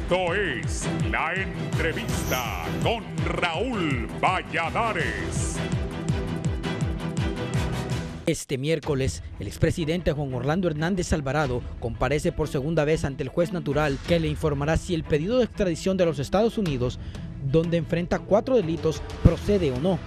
Esto es La Entrevista con Raúl Valladares. Este miércoles, el expresidente Juan Orlando Hernández Alvarado comparece por segunda vez ante el juez natural que le informará si el pedido de extradición de los Estados Unidos, donde enfrenta 4 delitos, procede o no.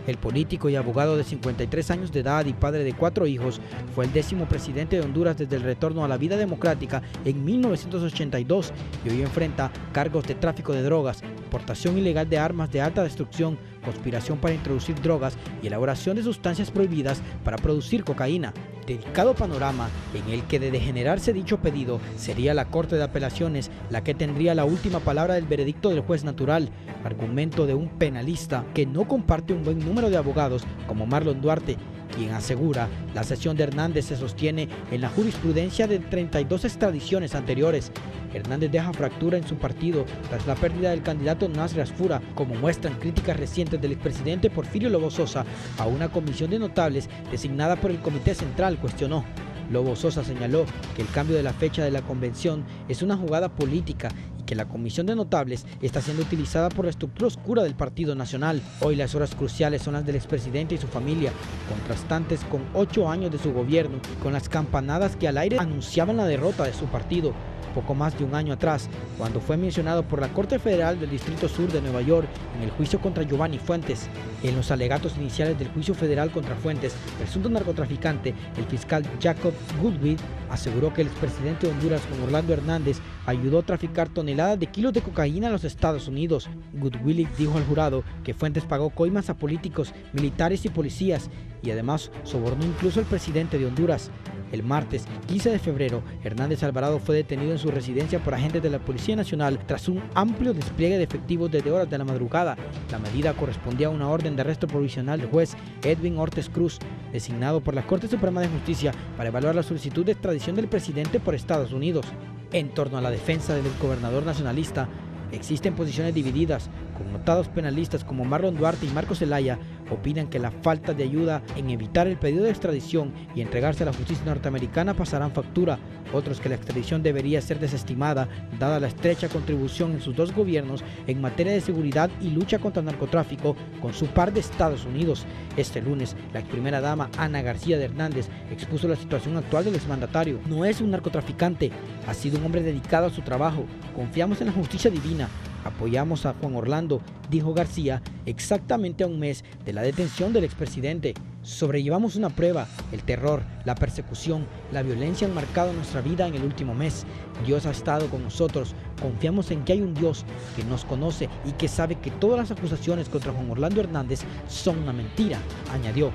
El político y abogado de 53 años de edad y padre de 4 hijos fue el 10º presidente de Honduras desde el retorno a la vida democrática en 1982 y hoy enfrenta cargos de tráfico de drogas, portación ilegal de armas de alta destrucción, conspiración para introducir drogas y elaboración de sustancias prohibidas para producir cocaína. Delicado panorama en el que, de degenerarse dicho pedido, sería la Corte de Apelaciones la que tendría la última palabra del veredicto del juez natural, argumento de un penalista que no comparte un buen número de abogados como Marlon Duarte, quien asegura la sesión de Hernández se sostiene en la jurisprudencia de 32 extradiciones anteriores. Hernández deja fractura en su partido tras la pérdida del candidato Nasri Asfura, como muestran críticas recientes del expresidente Porfirio Lobo Sosa a una comisión de notables designada por el Comité Central. Cuestionó. Lobo Sosa señaló que el cambio de la fecha de la convención es una jugada política y que la comisión de notables está siendo utilizada por la estructura oscura del Partido Nacional. Hoy las horas cruciales son las del expresidente y su familia, contrastantes con 8 años de su gobierno y con las campanadas que al aire anunciaban la derrota de su partido. Poco más de un año atrás, cuando fue mencionado por la Corte Federal del Distrito Sur de Nueva York en el juicio contra Giovanni Fuentes. En los alegatos iniciales del juicio federal contra Fuentes, presunto narcotraficante, el fiscal Jacob Goodwill aseguró que el expresidente de Honduras, Juan Orlando Hernández, ayudó a traficar toneladas de kilos de cocaína a los Estados Unidos. Goodwill dijo al jurado que Fuentes pagó coimas a políticos, militares y policías y además sobornó incluso al presidente de Honduras. El martes 15 de febrero, Hernández Alvarado fue detenido en su residencia por agentes de la Policía Nacional tras un amplio despliegue de efectivos desde horas de la madrugada. La medida correspondía a una orden de arresto provisional del juez Edwin Ortiz Cruz, designado por la Corte Suprema de Justicia para evaluar la solicitud de extradición del presidente por Estados Unidos. En torno a la defensa del gobernador nacionalista, existen posiciones divididas. Connotados penalistas como Marlon Duarte y Marcos Zelaya opinan que la falta de ayuda en evitar el pedido de extradición y entregarse a la justicia norteamericana pasarán factura. Otros que la extradición debería ser desestimada, dada la estrecha contribución en sus dos gobiernos en materia de seguridad y lucha contra el narcotráfico con su par de Estados Unidos. Este lunes, la ex primera dama Ana García de Hernández expuso la situación actual del exmandatario. No es un narcotraficante, ha sido un hombre dedicado a su trabajo. Confiamos en la justicia divina. Apoyamos a Juan Orlando, dijo García, exactamente a un mes de la detención del expresidente. Sobrellevamos una prueba, el terror, la persecución, la violencia han marcado nuestra vida en el último mes. Dios ha estado con nosotros, confiamos en que hay un Dios que nos conoce y que sabe que todas las acusaciones contra Juan Orlando Hernández son una mentira, añadió.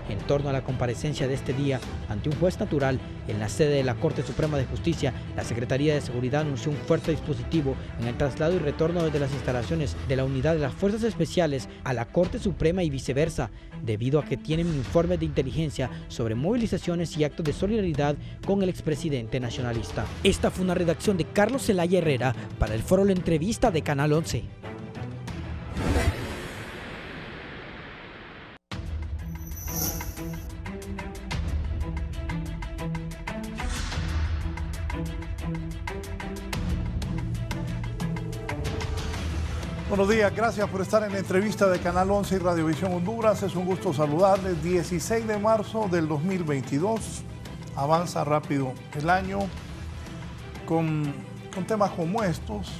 En torno a la comparecencia de este día ante un juez natural en la sede de la Corte Suprema de Justicia, la Secretaría de Seguridad anunció un fuerte dispositivo en el traslado y retorno desde las instalaciones de la Unidad de las Fuerzas Especiales a la Corte Suprema y viceversa, debido a que tienen informes de inteligencia sobre movilizaciones y actos de solidaridad con el expresidente nacionalista. Esta fue una redacción de Carlos Zelaya Herrera para el Foro La Entrevista de Canal 11. Buenos días, gracias por estar en la entrevista de Canal 11 y Radiovisión Honduras. Es un gusto saludarles. 16 de marzo del 2022. Avanza rápido el año con temas como estos.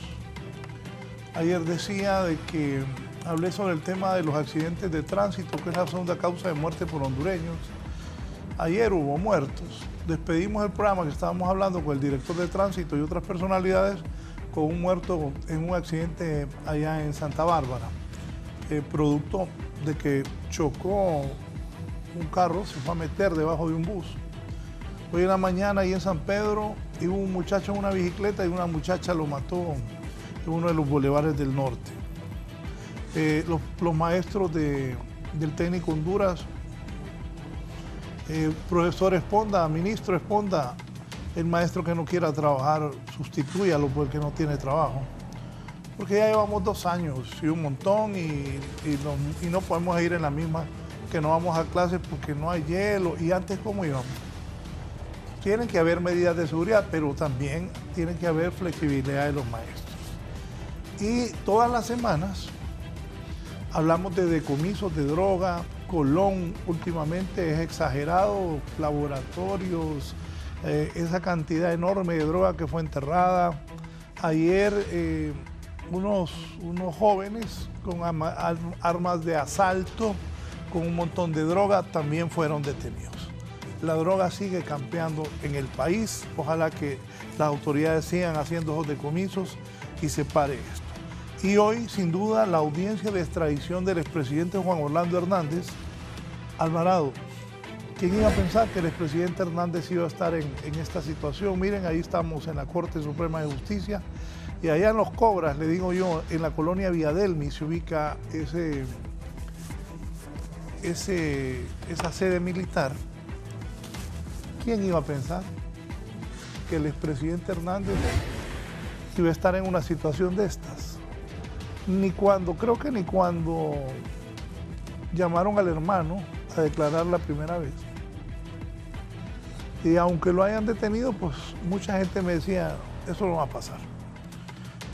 Ayer decía de que hablé sobre el tema de los accidentes de tránsito, que es la segunda causa de muerte por hondureños. Ayer hubo muertos. Despedimos el programa que estábamos hablando con el director de tránsito y otras personalidades con un muerto en un accidente allá en Santa Bárbara, producto de que chocó un carro, se fue a meter debajo de un bus. Hoy en la mañana ahí en San Pedro hubo un muchacho en una bicicleta y una muchacha lo mató en uno de los bulevares del norte. Los maestros del técnico Honduras, profesor Esponda, ministro Esponda, el maestro que no quiera trabajar, sustitúyalo porque no tiene trabajo. Porque ya llevamos 2 años y un montón y no podemos ir en la misma, que no vamos a clases porque no hay hielo. Y antes, ¿cómo íbamos? Tienen que haber medidas de seguridad, pero también tiene que haber flexibilidad de los maestros. Y todas las semanas hablamos de decomisos de droga. Colón últimamente es exagerado, laboratorios, esa cantidad enorme de droga que fue enterrada. Ayer unos jóvenes con armas de asalto, con un montón de droga, también fueron detenidos. La droga sigue campeando en el país. Ojalá que las autoridades sigan haciendo esos decomisos y se pare esto. Y hoy, sin duda, la audiencia de extradición del expresidente Juan Orlando Hernández Alvarado. ¿Quién iba a pensar que el expresidente Hernández iba a estar en esta situación? Miren, ahí estamos en la Corte Suprema de Justicia y allá en Los Cobras, le digo yo, en la colonia Villadelmi se ubica esa sede militar. ¿Quién iba a pensar que el expresidente Hernández iba a estar en una situación de estas? Creo que ni cuando llamaron al hermano a declarar la primera vez. Y aunque lo hayan detenido, pues mucha gente me decía, eso no va a pasar.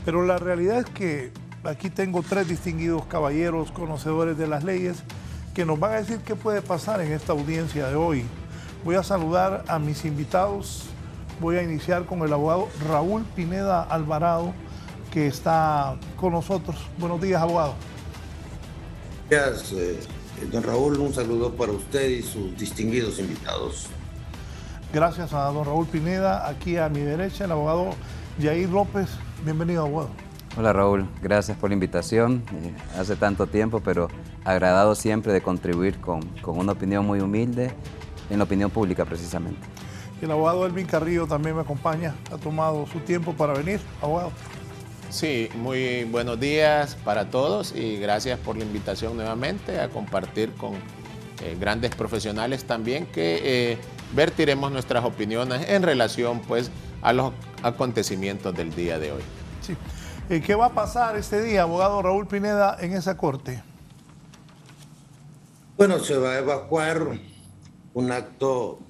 Pero la realidad es que aquí tengo 3 distinguidos caballeros conocedores de las leyes que nos van a decir qué puede pasar en esta audiencia de hoy. Voy a saludar a mis invitados. Voy a iniciar con el abogado Raúl Pineda Alvarado, que está con nosotros. Buenos días, abogado. Gracias, don Raúl. Un saludo para usted y sus distinguidos invitados. Gracias a don Raúl Pineda. Aquí a mi derecha, el abogado Yair López. Bienvenido, abogado. Hola, Raúl. Gracias por la invitación. Hace tanto tiempo, pero agradado siempre de contribuir con una opinión muy humilde en la opinión pública, precisamente. Y el abogado Elvin Carrillo también me acompaña. Ha tomado su tiempo para venir, abogado. Sí, muy buenos días para todos y gracias por la invitación nuevamente a compartir con grandes profesionales también que vertiremos nuestras opiniones en relación pues a los acontecimientos del día de hoy. Sí. ¿Qué va a pasar este día, abogado Raúl Pineda, en esa corte? Bueno, se va a evacuar un acto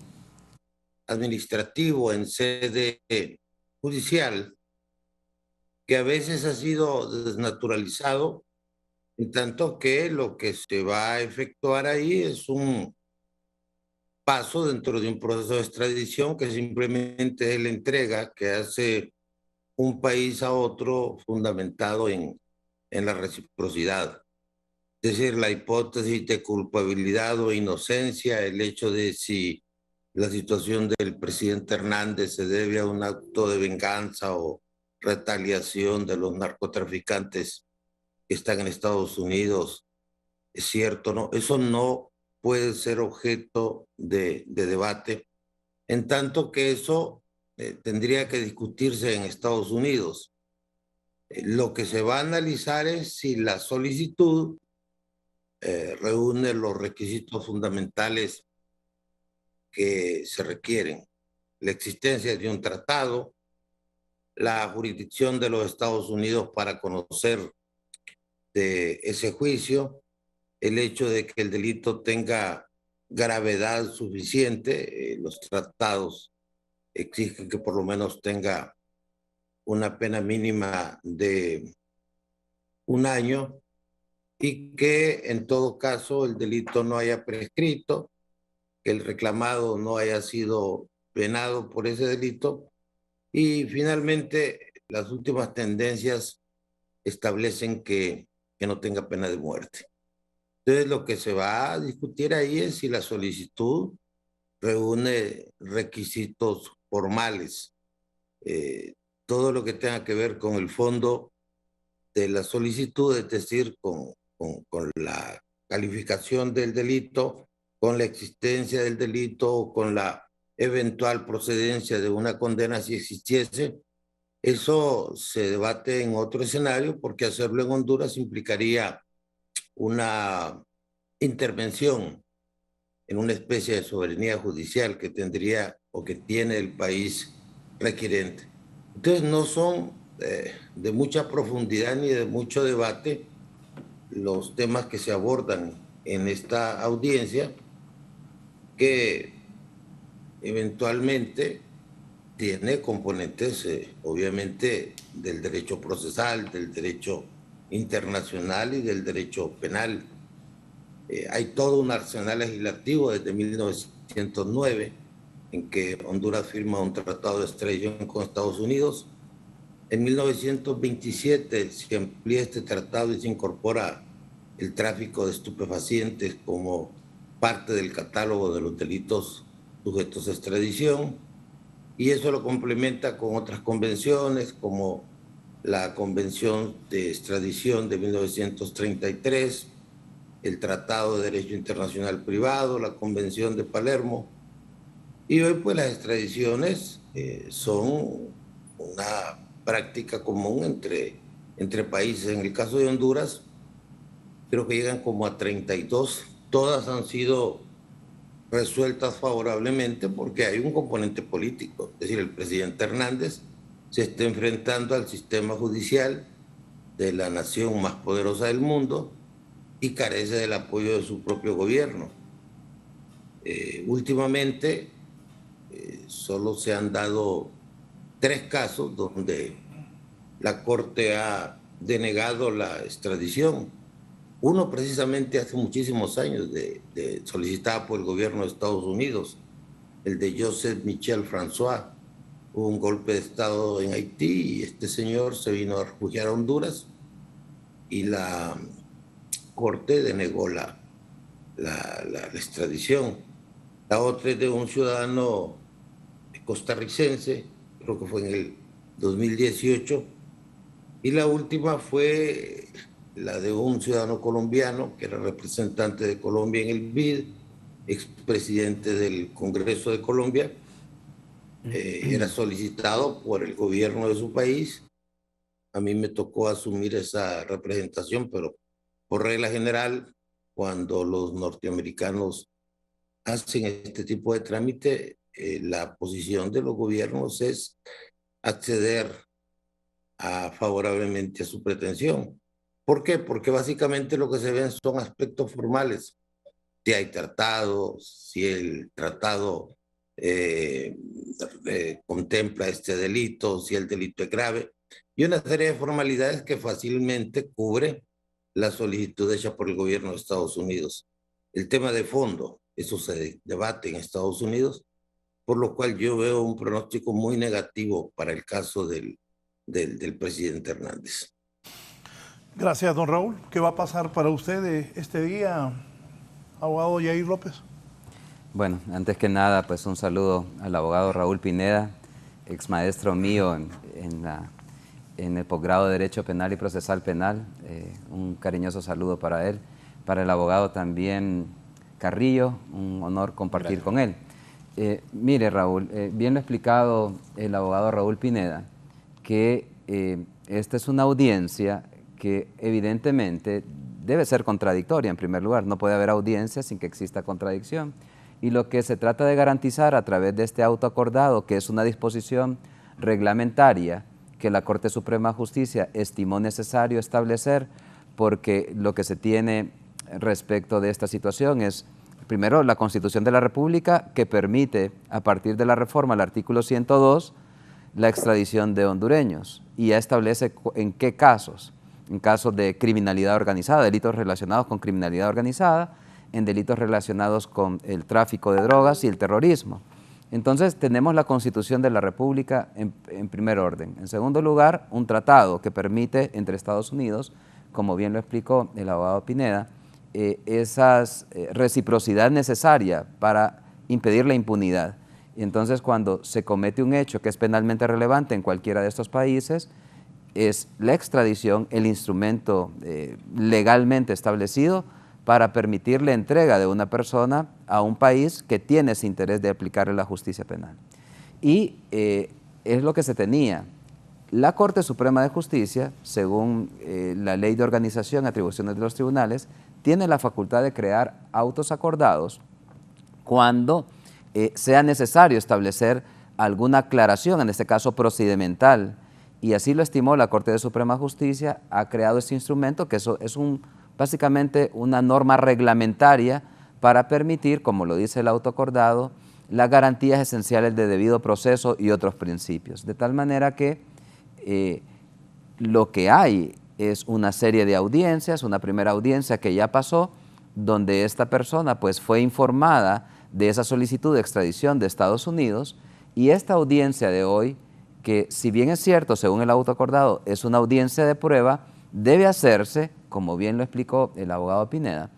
administrativo en sede judicial que a veces ha sido desnaturalizado, en tanto que lo que se va a efectuar ahí es un paso dentro de un proceso de extradición que simplemente es la entrega que hace un país a otro fundamentado en la reciprocidad. Es decir, la hipótesis de culpabilidad o inocencia, el hecho de si la situación del presidente Hernández se debe a un acto de venganza o retaliación de los narcotraficantes que están en Estados Unidos, es cierto, ¿no? Eso no puede ser objeto de debate, en tanto que eso tendría que discutirse en Estados Unidos. Lo que se va a analizar es si la solicitud reúne los requisitos fundamentales que se requieren: la existencia de un tratado, la jurisdicción de los Estados Unidos para conocer de ese juicio, el hecho de que el delito tenga gravedad suficiente. Los tratados exigen que por lo menos tenga una pena mínima de 1 año y que en todo caso el delito no haya prescrito, que el reclamado no haya sido penado por ese delito. Y finalmente, las últimas tendencias establecen que no tenga pena de muerte. Entonces, lo que se va a discutir ahí es si la solicitud reúne requisitos formales. Todo lo que tenga que ver con el fondo de la solicitud, es decir, con la calificación del delito, con la existencia del delito, con la eventual procedencia de una condena si existiese. Eso se debate en otro escenario, porque hacerlo en Honduras implicaría una intervención en una especie de soberanía judicial que tendría o que tiene el país requirente. Entonces no son de mucha profundidad ni de mucho debate los temas que se abordan en esta audiencia, que eventualmente tiene componentes, obviamente, del derecho procesal, del derecho internacional y del derecho penal. Hay todo un arsenal legislativo desde 1909, en que Honduras firma un tratado de extradición con Estados Unidos. En 1927 se amplía este tratado y se incorpora el tráfico de estupefacientes como parte del catálogo de los delitos sujetos a extradición, y eso lo complementa con otras convenciones como la Convención de Extradición de 1933, el Tratado de Derecho Internacional Privado, la Convención de Palermo. Y hoy pues las extradiciones son una práctica común entre países. En el caso de Honduras, creo que llegan como a 32. Todas han sido resueltas favorablemente porque hay un componente político. Es decir, el presidente Hernández se está enfrentando al sistema judicial de la nación más poderosa del mundo y carece del apoyo de su propio gobierno. Últimamente solo se han dado 3 casos donde la Corte ha denegado la extradición. Uno precisamente hace muchísimos años, solicitado por el gobierno de Estados Unidos, el de Joseph Michel François. Hubo un golpe de Estado en Haití y este señor se vino a refugiar a Honduras y la Corte denegó la extradición. La otra es de un ciudadano costarricense, creo que fue en el 2018, y la última fue la de un ciudadano colombiano que era representante de Colombia en el BID, expresidente del Congreso de Colombia. Era solicitado por el gobierno de su país. A mí me tocó asumir esa representación, pero por regla general, cuando los norteamericanos hacen este tipo de trámite, la posición de los gobiernos es acceder favorablemente a su pretensión. ¿Por qué? Porque básicamente lo que se ven son aspectos formales. Si hay tratado, si el tratado contempla este delito, si el delito es grave, y una serie de formalidades que fácilmente cubre la solicitud hecha por el gobierno de Estados Unidos. El tema de fondo, eso se debate en Estados Unidos, por lo cual yo veo un pronóstico muy negativo para el caso del presidente Hernández. Gracias, don Raúl. ¿Qué va a pasar para usted este día, abogado Yair López? Bueno, antes que nada, pues un saludo al abogado Raúl Pineda, ex maestro mío en el posgrado de Derecho Penal y Procesal Penal. Un cariñoso saludo para él. Para el abogado también Carrillo, un honor compartir con él. Mire, Raúl, bien lo ha explicado el abogado Raúl Pineda, que esta es una audiencia que evidentemente debe ser contradictoria en primer lugar. No puede haber audiencia sin que exista contradicción. Y lo que se trata de garantizar a través de este auto acordado, que es una disposición reglamentaria que la Corte Suprema de Justicia estimó necesario establecer, porque lo que se tiene respecto de esta situación es, primero, la Constitución de la República, que permite, a partir de la reforma al artículo 102, la extradición de hondureños, y ya establece en qué casos: en casos de criminalidad organizada, delitos relacionados con criminalidad organizada, en delitos relacionados con el tráfico de drogas y el terrorismo. Entonces tenemos la Constitución de la República en primer orden. En segundo lugar, un tratado que permite entre Estados Unidos, como bien lo explicó el abogado Pineda, esa reciprocidad necesaria para impedir la impunidad. Y entonces cuando se comete un hecho que es penalmente relevante en cualquiera de estos países, es la extradición el instrumento legalmente establecido para permitir la entrega de una persona a un país que tiene ese interés de aplicarle la justicia penal. Y es lo que se tenía. La Corte Suprema de Justicia, según la Ley de Organización y Atribuciones de los Tribunales, tiene la facultad de crear autos acordados cuando sea necesario establecer alguna aclaración, en este caso procedimental, y así lo estimó la Corte Suprema de Justicia. Ha creado este instrumento, que eso es básicamente una norma reglamentaria para permitir, como lo dice el auto acordado, las garantías esenciales de debido proceso y otros principios. De tal manera que lo que hay es una serie de audiencias, una primera audiencia que ya pasó, donde esta persona pues fue informada de esa solicitud de extradición de Estados Unidos, y esta audiencia de hoy, que si bien es cierto, según el auto acordado, es una audiencia de prueba, debe hacerse, como bien lo explicó el abogado Pineda,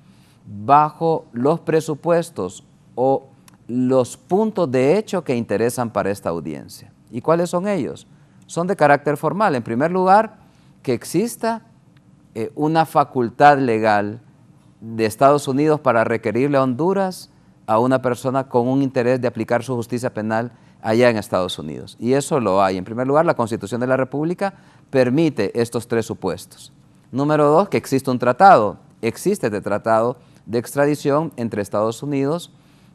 bajo los presupuestos o los puntos de hecho que interesan para esta audiencia. ¿Y cuáles son ellos? Son de carácter formal. En primer lugar, que exista una facultad legal de Estados Unidos para requerirle a Honduras a una persona con un interés de aplicar su justicia penal allá en Estados Unidos. Y eso lo hay. En primer lugar, la Constitución de la República permite estos tres supuestos. Número dos, que existe un tratado. Existe este tratado de extradición entre Estados Unidos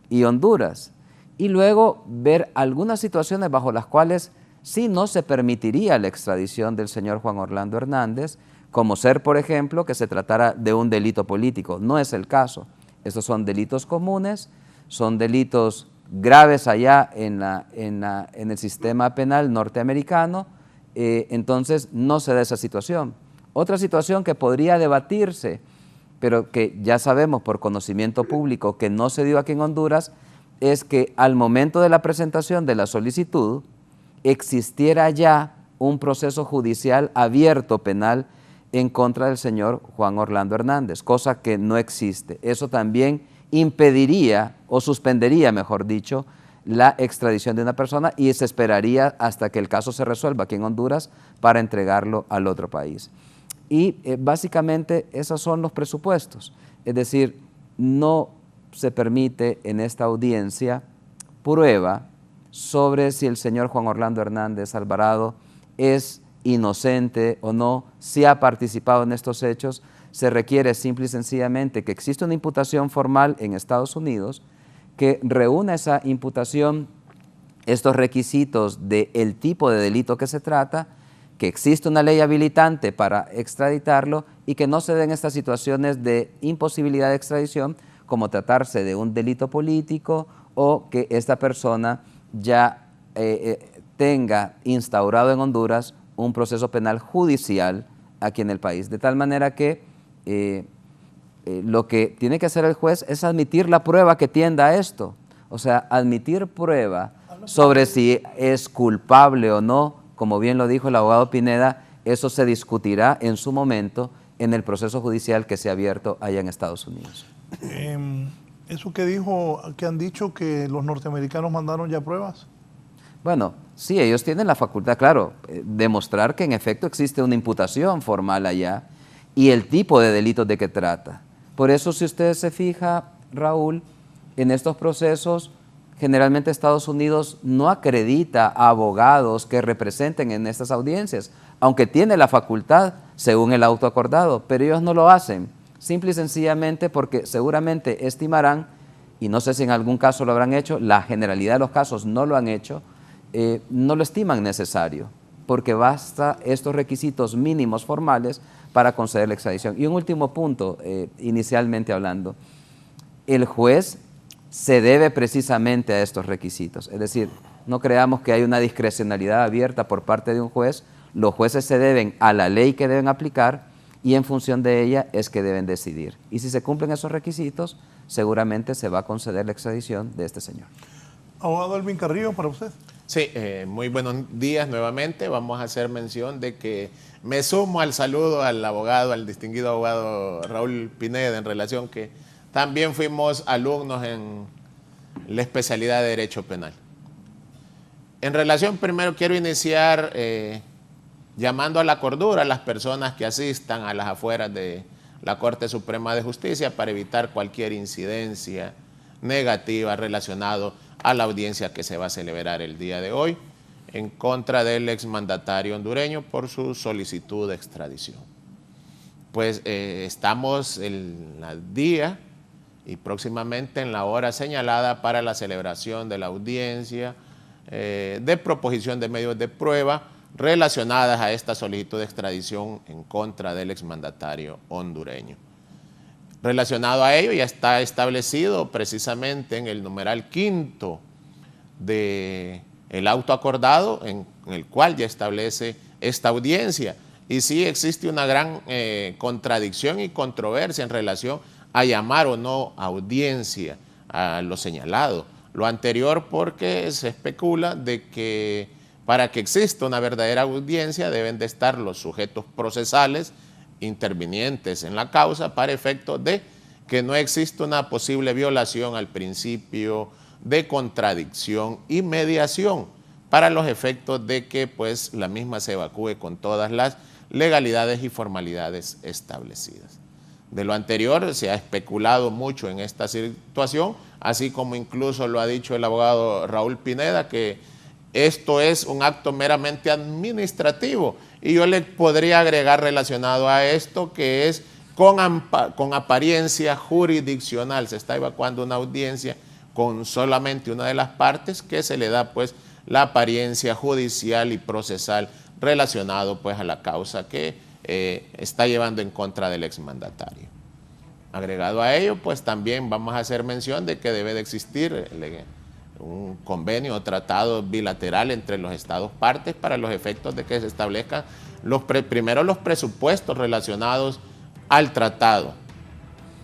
y Honduras. Y luego ver algunas situaciones bajo las cuales sí no se permitiría la extradición del señor Juan Orlando Hernández, como ser, por ejemplo, que se tratara de un delito político. No es el caso. Estos son delitos comunes, son delitos graves allá en el sistema penal norteamericano, entonces no se da esa situación. Otra situación que podría debatirse, pero que ya sabemos por conocimiento público que no se dio aquí en Honduras, es que al momento de la presentación de la solicitud existiera ya un proceso judicial abierto penal en contra del señor Juan Orlando Hernández, cosa que no existe. Eso también impediría o suspendería, mejor dicho, la extradición de una persona y se esperaría hasta que el caso se resuelva aquí en Honduras para entregarlo al otro país. Y básicamente esos son los presupuestos, es decir, no se permite en esta audiencia prueba sobre si el señor Juan Orlando Hernández Alvarado es inocente o no, si ha participado en estos hechos. Se requiere simple y sencillamente que exista una imputación formal en Estados Unidos que reúna esa imputación, estos requisitos del tipo de delito que se trata, que existe una ley habilitante para extraditarlo y que no se den estas situaciones de imposibilidad de extradición como tratarse de un delito político o que esta persona ya tenga instaurado en Honduras un proceso penal judicial aquí en el país. De tal manera que lo que tiene que hacer el juez es admitir la prueba que tienda a esto. O sea, admitir prueba sobre si es culpable o no, como bien lo dijo el abogado Pineda, eso se discutirá en su momento en el proceso judicial que se ha abierto allá en Estados Unidos. Eso que dijo, que han dicho que los norteamericanos mandaron ya pruebas. Bueno, sí, ellos tienen la facultad, claro, demostrar que en efecto existe una imputación formal allá y el tipo de delitos de que trata. Por eso, si usted se fija, Raúl, en estos procesos, generalmente Estados Unidos no acredita a abogados que representen en estas audiencias, aunque tiene la facultad según el auto acordado, pero ellos no lo hacen, simple y sencillamente porque seguramente estimarán, y no sé si en algún caso lo habrán hecho, la generalidad de los casos no lo han hecho, no lo estiman necesario, porque basta estos requisitos mínimos formales para conceder la extradición. Y un último punto, inicialmente hablando, el juez se debe precisamente a estos requisitos, es decir, no creamos que hay una discrecionalidad abierta por parte de un juez, los jueces se deben a la ley que deben aplicar y en función de ella es que deben decidir. Y si se cumplen esos requisitos, seguramente se va a conceder la extradición de este señor. Abogado Elvin Carrillo, para usted. Sí, muy buenos días nuevamente. Vamos a hacer mención de que me sumo al saludo al abogado, al distinguido abogado Raúl Pineda, en relación que también fuimos alumnos en la especialidad de Derecho Penal. En relación, primero quiero iniciar llamando a la cordura a las personas que asistan a las afueras de la Corte Suprema de Justicia para evitar cualquier incidencia negativa relacionada a la audiencia que se va a celebrar el día de hoy en contra del exmandatario hondureño por su solicitud de extradición. Pues estamos en el día y próximamente en la hora señalada para la celebración de la audiencia de proposición de medios de prueba relacionadas a esta solicitud de extradición en contra del exmandatario hondureño. Relacionado a ello ya está establecido precisamente en el numeral 5 del auto acordado en el cual ya establece esta audiencia. Y sí existe una gran contradicción y controversia en relación a llamar o no audiencia a lo señalado. Lo anterior porque se especula de que para que exista una verdadera audiencia deben de estar los sujetos procesales intervinientes en la causa para efecto de que no exista una posible violación al principio de contradicción y mediación para los efectos de que pues la misma se evacúe con todas las legalidades y formalidades establecidas. De lo anterior se ha especulado mucho en esta situación, así como incluso lo ha dicho el abogado Raúl Pineda, que esto es un acto meramente administrativo. Y yo le podría agregar relacionado a esto que es con apariencia jurisdiccional. Se está evacuando una audiencia con solamente una de las partes que se le da pues la apariencia judicial y procesal relacionado pues a la causa que está llevando en contra del exmandatario. Agregado a ello, pues también vamos a hacer mención de que debe de existir un convenio o tratado bilateral entre los estados partes para los efectos de que se establezcan primero los presupuestos relacionados al tratado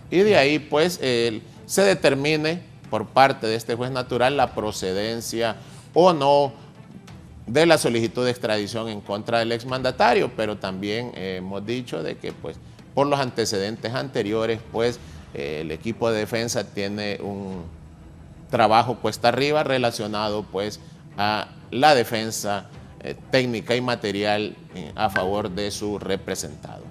y de ahí pues se determine por parte de este juez natural la procedencia o no de la solicitud de extradición en contra del exmandatario, pero también hemos dicho de que pues por los antecedentes anteriores pues el equipo de defensa tiene un trabajo cuesta arriba relacionado pues a la defensa técnica y material a favor de su representado.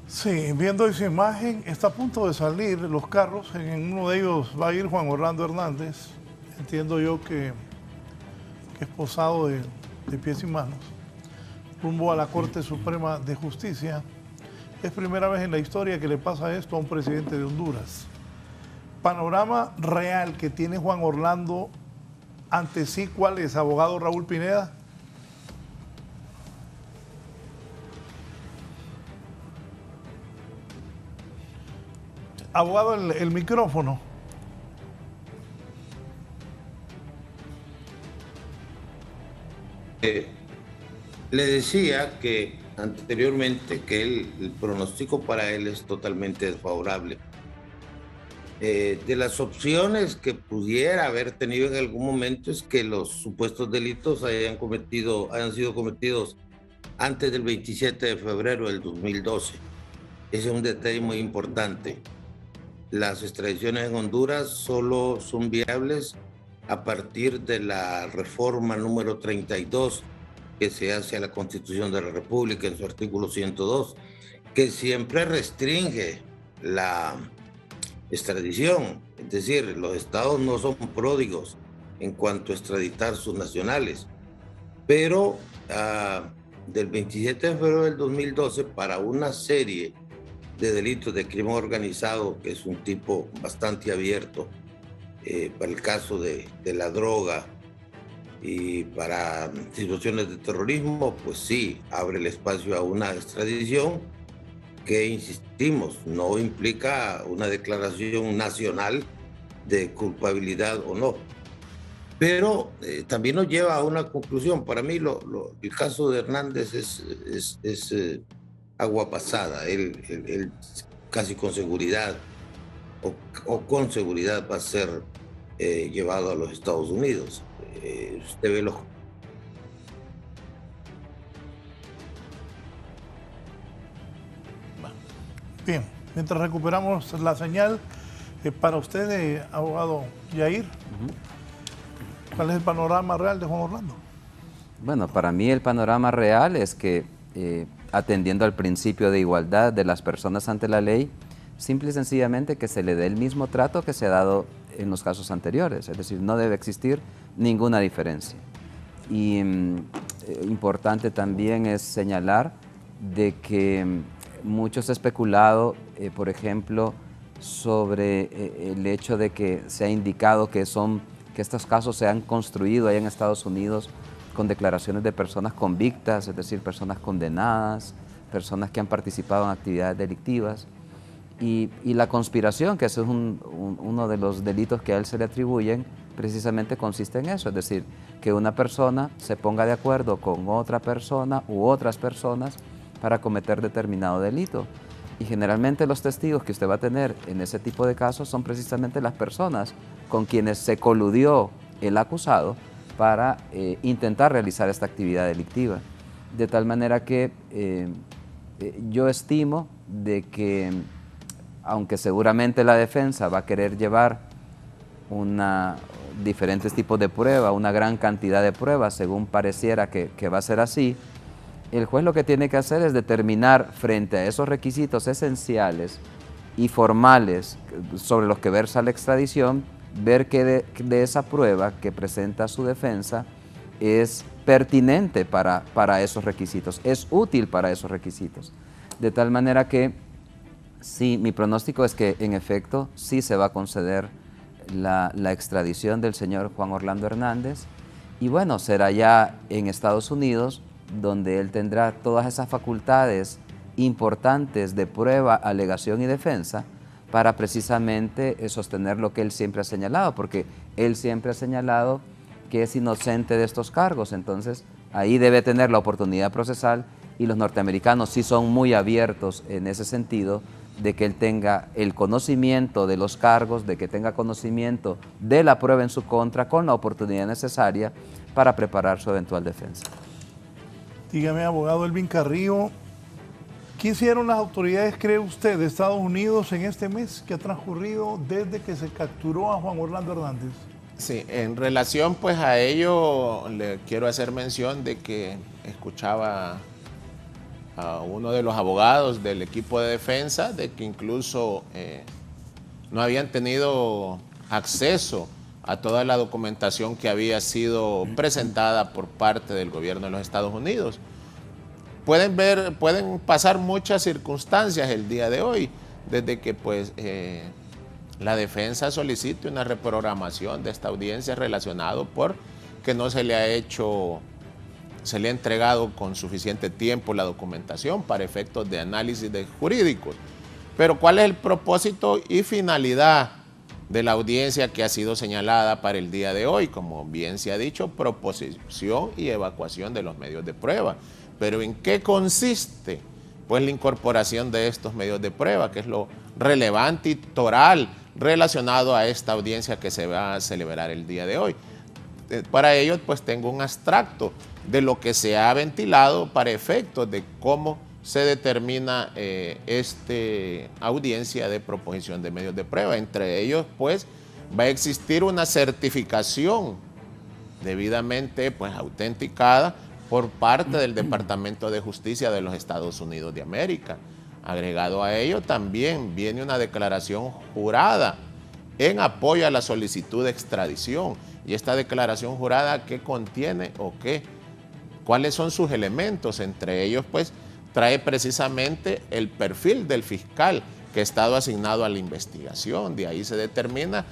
Sí, viendo esa imagen, está a punto de salir los carros, en uno de ellos va a ir Juan Orlando Hernández, entiendo yo que esposado de pies y manos, rumbo a la Corte Suprema de Justicia. Es primera vez en la historia que le pasa esto a un presidente de Honduras. Panorama real que tiene Juan Orlando ante sí, ¿cuál es, abogado Raúl Pineda? Abogado, el micrófono. Le decía que anteriormente que el pronóstico para él es totalmente desfavorable. De las opciones que pudiera haber tenido en algún momento es que los supuestos delitos hayan sido cometidos antes del 27 de febrero del 2012. Ese es un detalle muy importante. Las extradiciones en Honduras solo son viables a partir de la reforma número 32 que se hace a la Constitución de la República en su artículo 102, que siempre restringe la extradición. Es decir, los estados no son pródigos en cuanto a extraditar sus nacionales. Pero del 27 de febrero del 2012, para una serie de delitos de crimen organizado, que es un tipo bastante abierto, para el caso de la droga y para situaciones de terrorismo, pues sí, abre el espacio a una extradición que, insistimos, no implica una declaración nacional de culpabilidad o no. Pero también nos lleva a una conclusión. Para mí el caso de Hernández es agua pasada. Él casi con seguridad o con seguridad va a ser llevado a los Estados Unidos. Usted ve los... Bien, mientras recuperamos la señal, para usted, abogado Yair, ¿cuál es el panorama real de Juan Orlando? Bueno, para mí el panorama real es que, atendiendo al principio de igualdad de las personas ante la ley, simple y sencillamente que se le dé el mismo trato que se ha dado en los casos anteriores, es decir, no debe existir ninguna diferencia. Y importante también es señalar de que mucho se ha especulado, por ejemplo, sobre el hecho de que se ha indicado que estos casos se han construido allá en Estados Unidos con declaraciones de personas convictas, es decir, personas condenadas, personas que han participado en actividades delictivas. Y la conspiración, que ese es uno de los delitos que a él se le atribuyen, precisamente consiste en eso, es decir, que una persona se ponga de acuerdo con otra persona u otras personas para cometer determinado delito. Y generalmente los testigos que usted va a tener en ese tipo de casos son precisamente las personas con quienes se coludió el acusado para intentar realizar esta actividad delictiva. De tal manera que yo estimo de que, aunque seguramente la defensa va a querer llevar diferentes tipos de pruebas, una gran cantidad de pruebas, según pareciera que va a ser así, el juez lo que tiene que hacer es determinar frente a esos requisitos esenciales y formales sobre los que versa la extradición, ver que de esa prueba que presenta su defensa es pertinente para esos requisitos, es útil para esos requisitos. De tal manera que sí, mi pronóstico es que en efecto sí se va a conceder la extradición del señor Juan Orlando Hernández, y bueno, será ya en Estados Unidos donde él tendrá todas esas facultades importantes de prueba, alegación y defensa para precisamente sostener lo que él siempre ha señalado, porque él siempre ha señalado que es inocente de estos cargos. Entonces ahí debe tener la oportunidad procesal, y los norteamericanos sí son muy abiertos en ese sentido, de que él tenga el conocimiento de los cargos, de que tenga conocimiento de la prueba en su contra, con la oportunidad necesaria para preparar su eventual defensa. Dígame, abogado Elvin Carrillo, ¿qué hicieron las autoridades, cree usted, de Estados Unidos en este mes que ha transcurrido desde que se capturó a Juan Orlando Hernández? Sí, en relación pues a ello, le quiero hacer mención de que escuchaba a uno de los abogados del equipo de defensa de que incluso no habían tenido acceso a toda la documentación que había sido presentada por parte del gobierno de los Estados Unidos. Pueden pasar muchas circunstancias el día de hoy, desde que pues la defensa solicite una reprogramación de esta audiencia relacionado por que no se le ha entregado con suficiente tiempo la documentación para efectos de análisis jurídicos. Pero ¿cuál es el propósito y finalidad de la audiencia que ha sido señalada para el día de hoy? Como bien se ha dicho, proposición y evacuación de los medios de prueba. ¿Pero en qué consiste? Pues la incorporación de estos medios de prueba, que es lo relevante y toral relacionado a esta audiencia que se va a celebrar el día de hoy. Para ello, pues tengo un abstracto de lo que se ha ventilado para efectos de cómo se determina esta audiencia de proposición de medios de prueba. Entre ellos, pues, va a existir una certificación debidamente, pues, autenticada por parte del Departamento de Justicia de los Estados Unidos de América. Agregado a ello, también viene una declaración jurada en apoyo a la solicitud de extradición. Y esta declaración jurada, ¿qué contiene o qué? ¿Cuáles son sus elementos? Entre ellos, pues, trae precisamente el perfil del fiscal que ha estado asignado a la investigación. De ahí se determina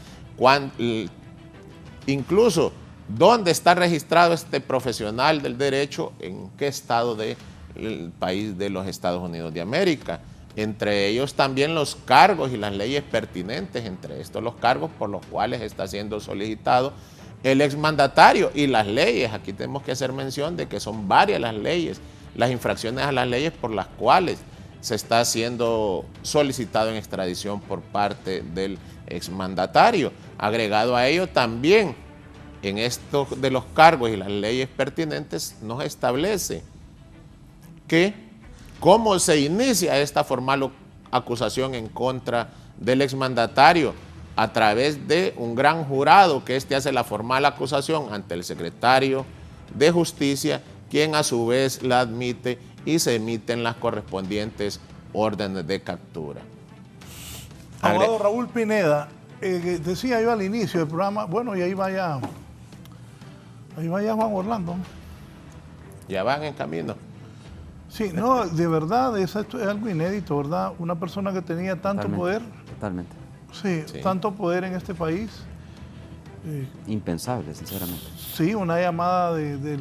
incluso dónde está registrado este profesional del derecho, en qué estado del país de los Estados Unidos de América. Entre ellos también los cargos y las leyes pertinentes, entre estos los cargos por los cuales está siendo solicitado el exmandatario y las leyes. Aquí tenemos que hacer mención de que son varias las leyes, las infracciones a las leyes por las cuales se está siendo solicitado en extradición por parte del exmandatario. Agregado a ello también, en esto de los cargos y las leyes pertinentes, nos establece que cómo se inicia esta formal acusación en contra del exmandatario, a través de un gran jurado que hace la formal acusación ante el secretario de Justicia, quien a su vez la admite y se emiten las correspondientes órdenes de captura. Abogado Raúl Pineda, decía yo al inicio del programa, bueno, y ahí vaya Juan Orlando. Ya van en camino. Sí, no, de verdad, esto es algo inédito, ¿verdad? Una persona que tenía tanto poder. Totalmente. Sí, tanto poder en este país. Impensable, sinceramente. Sí, una llamada del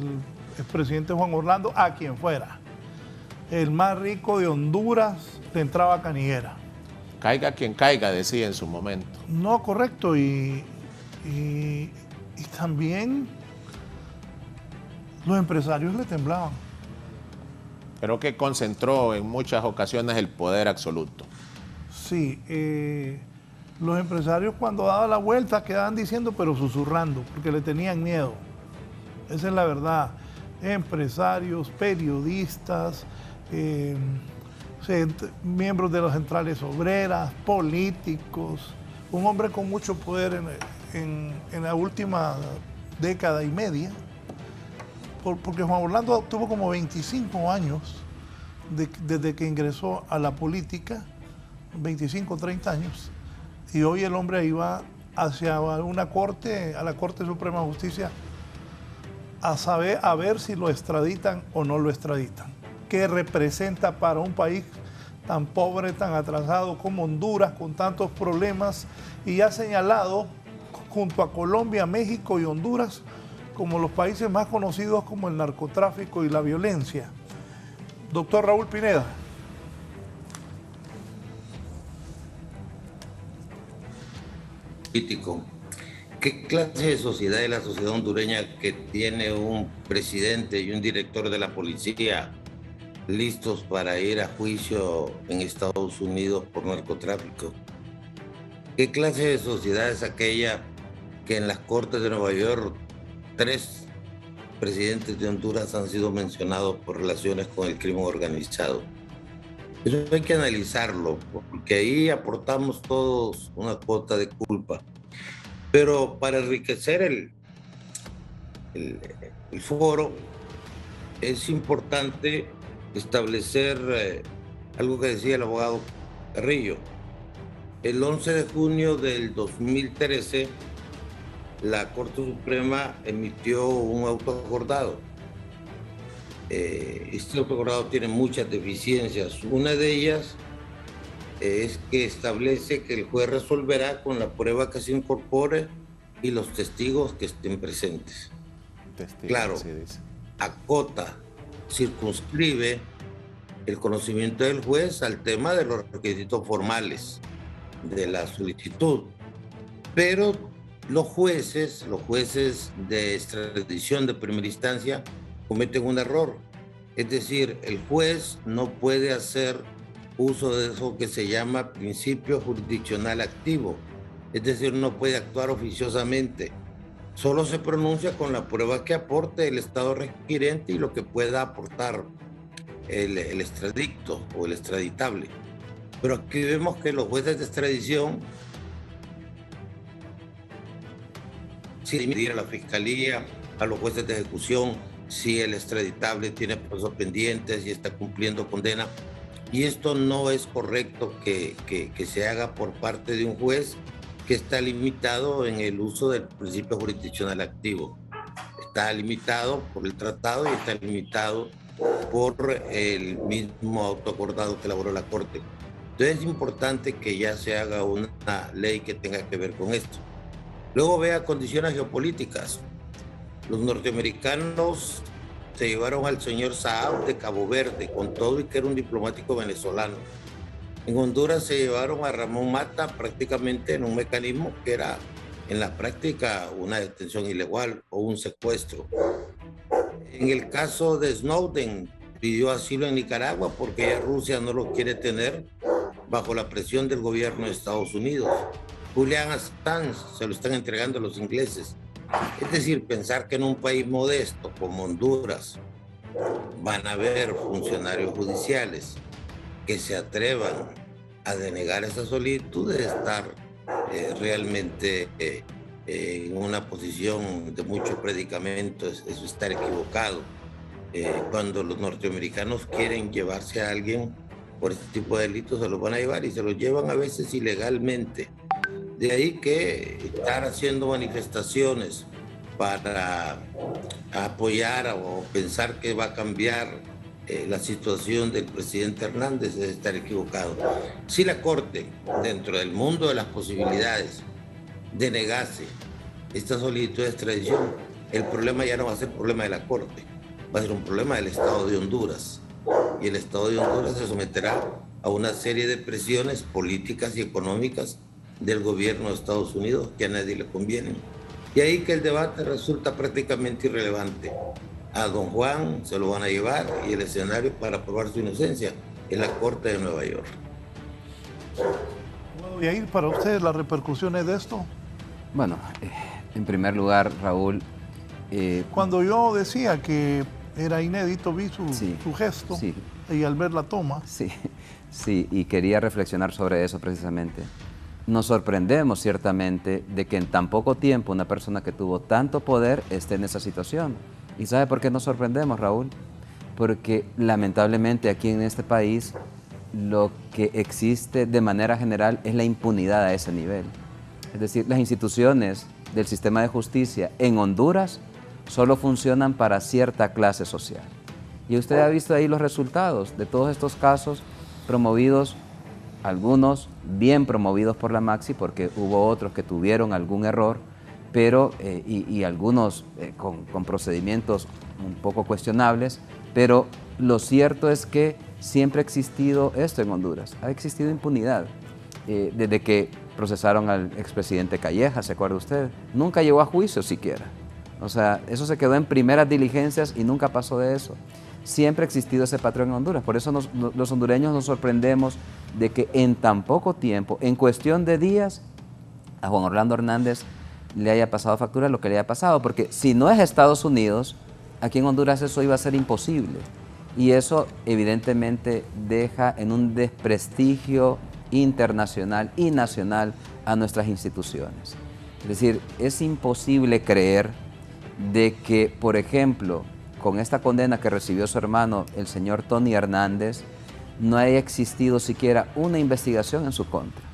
expresidente Juan Orlando a quien fuera. El más rico de Honduras le entraba canillera. caiga quien caiga, decía en su momento. No, correcto, y también los empresarios le temblaban. Creo que concentró en muchas ocasiones el poder absoluto. Sí, los empresarios cuando daban la vuelta quedaban diciendo, pero susurrando, porque le tenían miedo. Esa es la verdad. Empresarios, periodistas, miembros de las centrales obreras, políticos, un hombre con mucho poder en la última década y media, porque Juan Orlando tuvo como 25 años desde que ingresó a la política, 25, 30 años, y hoy el hombre iba hacia una corte, a la Corte Suprema de Justicia, a ver si lo extraditan o no lo extraditan. ¿Qué representa para un país tan pobre, tan atrasado como Honduras, con tantos problemas, y ha señalado junto a Colombia, México y Honduras como los países más conocidos como el narcotráfico y la violencia? Doctor Raúl Pineda. Político. ¿Qué clase de sociedad es la sociedad hondureña que tiene un presidente y un director de la policía listos para ir a juicio en Estados Unidos por narcotráfico? ¿Qué clase de sociedad es aquella que en las Cortes de Nueva York 3 presidentes de Honduras han sido mencionados por relaciones con el crimen organizado? Eso hay que analizarlo, porque ahí aportamos todos una cuota de culpa. Pero para enriquecer el foro, es importante establecer algo que decía el abogado Carrillo. El 11 de junio del 2013, la Corte Suprema emitió un auto acordado. Este auto acordado tiene muchas deficiencias. Una de ellas es que establece que el juez resolverá con la prueba que se incorpore y los testigos que estén presentes. Claro, acota, circunscribe el conocimiento del juez al tema de los requisitos formales de la solicitud. Pero los jueces de extradición de primera instancia cometen un error. Es decir, el juez no puede hacer uso de eso que se llama principio jurisdiccional activo. Es decir, no puede actuar oficiosamente. Solo se pronuncia con la prueba que aporte el Estado requirente y lo que pueda aportar el extradicto o el extraditable. Pero aquí vemos que los jueces de extradición, sin medir a la fiscalía, a los jueces de ejecución, si el extraditable tiene procesos pendientes y está cumpliendo condena. Y esto no es correcto que se haga por parte de un juez que está limitado en el uso del principio jurisdiccional activo. Está limitado por el tratado y está limitado por el mismo autoacordado que elaboró la Corte. Entonces es importante que ya se haga una ley que tenga que ver con esto. Luego vea condiciones geopolíticas. Los norteamericanos se llevaron al señor Saab de Cabo Verde, con todo y que era un diplomático venezolano. En Honduras se llevaron a Ramón Mata prácticamente en un mecanismo que era en la práctica una detención ilegal o un secuestro. En el caso de Snowden, pidió asilo en Nicaragua porque ya Rusia no lo quiere tener bajo la presión del gobierno de Estados Unidos. Julian Assange se lo están entregando a los ingleses. Es decir, pensar que en un país modesto como Honduras van a haber funcionarios judiciales que se atrevan a denegar esa solicitud de estar realmente en una posición de mucho predicamento, es estar equivocado. Cuando los norteamericanos quieren llevarse a alguien por este tipo de delitos, se los van a llevar y se los llevan a veces ilegalmente. De ahí que estar haciendo manifestaciones para apoyar o pensar que va a cambiar la situación del presidente Hernández es estar equivocado. Si la Corte, dentro del mundo de las posibilidades, denegase esta solicitud de extradición, el problema ya no va a ser problema de la Corte, va a ser un problema del Estado de Honduras. Y el Estado de Honduras se someterá a una serie de presiones políticas y económicas del gobierno de Estados Unidos que a nadie le convienen. Y ahí que el debate resulta prácticamente irrelevante. A don Juan se lo van a llevar y el escenario para probar su inocencia es la Corte de Nueva York. ¿Puedo ir para ustedes las repercusiones de esto? Bueno, en primer lugar, Raúl... Cuando yo decía que era inédito, vi su gesto sí, y al ver la toma. Sí, y quería reflexionar sobre eso precisamente. Nos sorprendemos ciertamente de que en tan poco tiempo una persona que tuvo tanto poder esté en esa situación. ¿Y sabe por qué nos sorprendemos, Raúl? Porque lamentablemente aquí en este país lo que existe de manera general es la impunidad a ese nivel. Es decir, las instituciones del sistema de justicia en Honduras solo funcionan para cierta clase social. Y usted ha visto ahí los resultados de todos estos casos promovidos, algunos bien promovidos por la Maxi, porque hubo otros que tuvieron algún error, pero, y algunos con procedimientos un poco cuestionables, pero lo cierto es que siempre ha existido esto en Honduras, ha existido impunidad. Desde que procesaron al expresidente Calleja, ¿se acuerda usted? Nunca llegó a juicio siquiera. O sea, eso se quedó en primeras diligencias y nunca pasó de eso. Siempre ha existido ese patrón en Honduras. Por eso los hondureños nos sorprendemos de que en tan poco tiempo, en cuestión de días, a Juan Orlando Hernández le haya pasado factura lo que le haya pasado. Porque si no es Estados Unidos, aquí en Honduras eso iba a ser imposible. Y eso evidentemente deja en un desprestigio internacional y nacional a nuestras instituciones. Es decir, es imposible creer de que, por ejemplo, con esta condena que recibió su hermano, el señor Tony Hernández, no haya existido siquiera una investigación en su contra.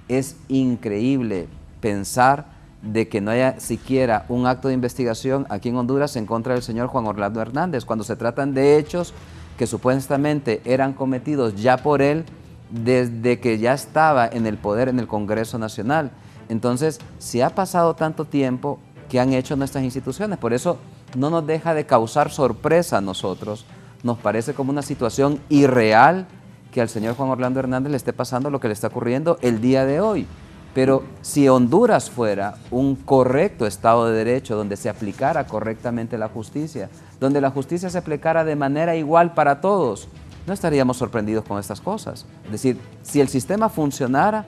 Es increíble pensar de que no haya siquiera un acto de investigación aquí en Honduras en contra del señor Juan Orlando Hernández, cuando se tratan de hechos que supuestamente eran cometidos ya por él desde que ya estaba en el poder en el Congreso Nacional. Entonces, si ha pasado tanto tiempo, ¿qué han hecho nuestras instituciones? Por eso no nos deja de causar sorpresa a nosotros. Nos parece como una situación irreal que al señor Juan Orlando Hernández le esté pasando lo que le está ocurriendo el día de hoy. Pero si Honduras fuera un correcto Estado de Derecho, donde se aplicara correctamente la justicia, donde la justicia se aplicara de manera igual para todos, no estaríamos sorprendidos con estas cosas. Es decir, si el sistema funcionara,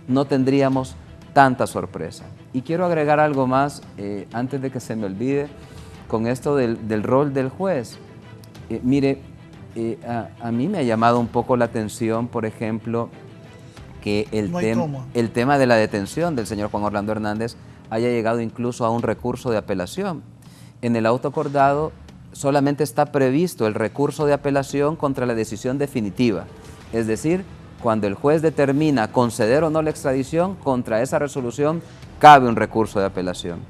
no tendríamos tanta sorpresa. Y quiero agregar algo más, antes de que se me olvide, con esto del rol del juez. Mire, a mí me ha llamado un poco la atención, por ejemplo, que el tema de la detención del señor Juan Orlando Hernández haya llegado incluso a un recurso de apelación. En el auto acordado solamente está previsto el recurso de apelación contra la decisión definitiva, es decir, cuando el juez determina conceder o no la extradición, contra esa resolución cabe un recurso de apelación.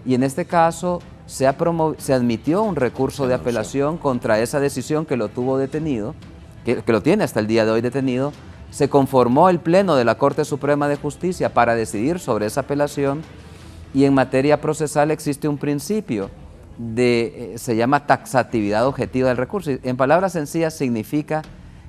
Y en este caso se admitió un recurso de apelación contra esa decisión que lo tuvo detenido, que lo tiene hasta el día de hoy detenido. Se conformó el Pleno de la Corte Suprema de Justicia para decidir sobre esa apelación, y en materia procesal existe un principio se llama taxatividad objetiva del recurso. En palabras sencillas significa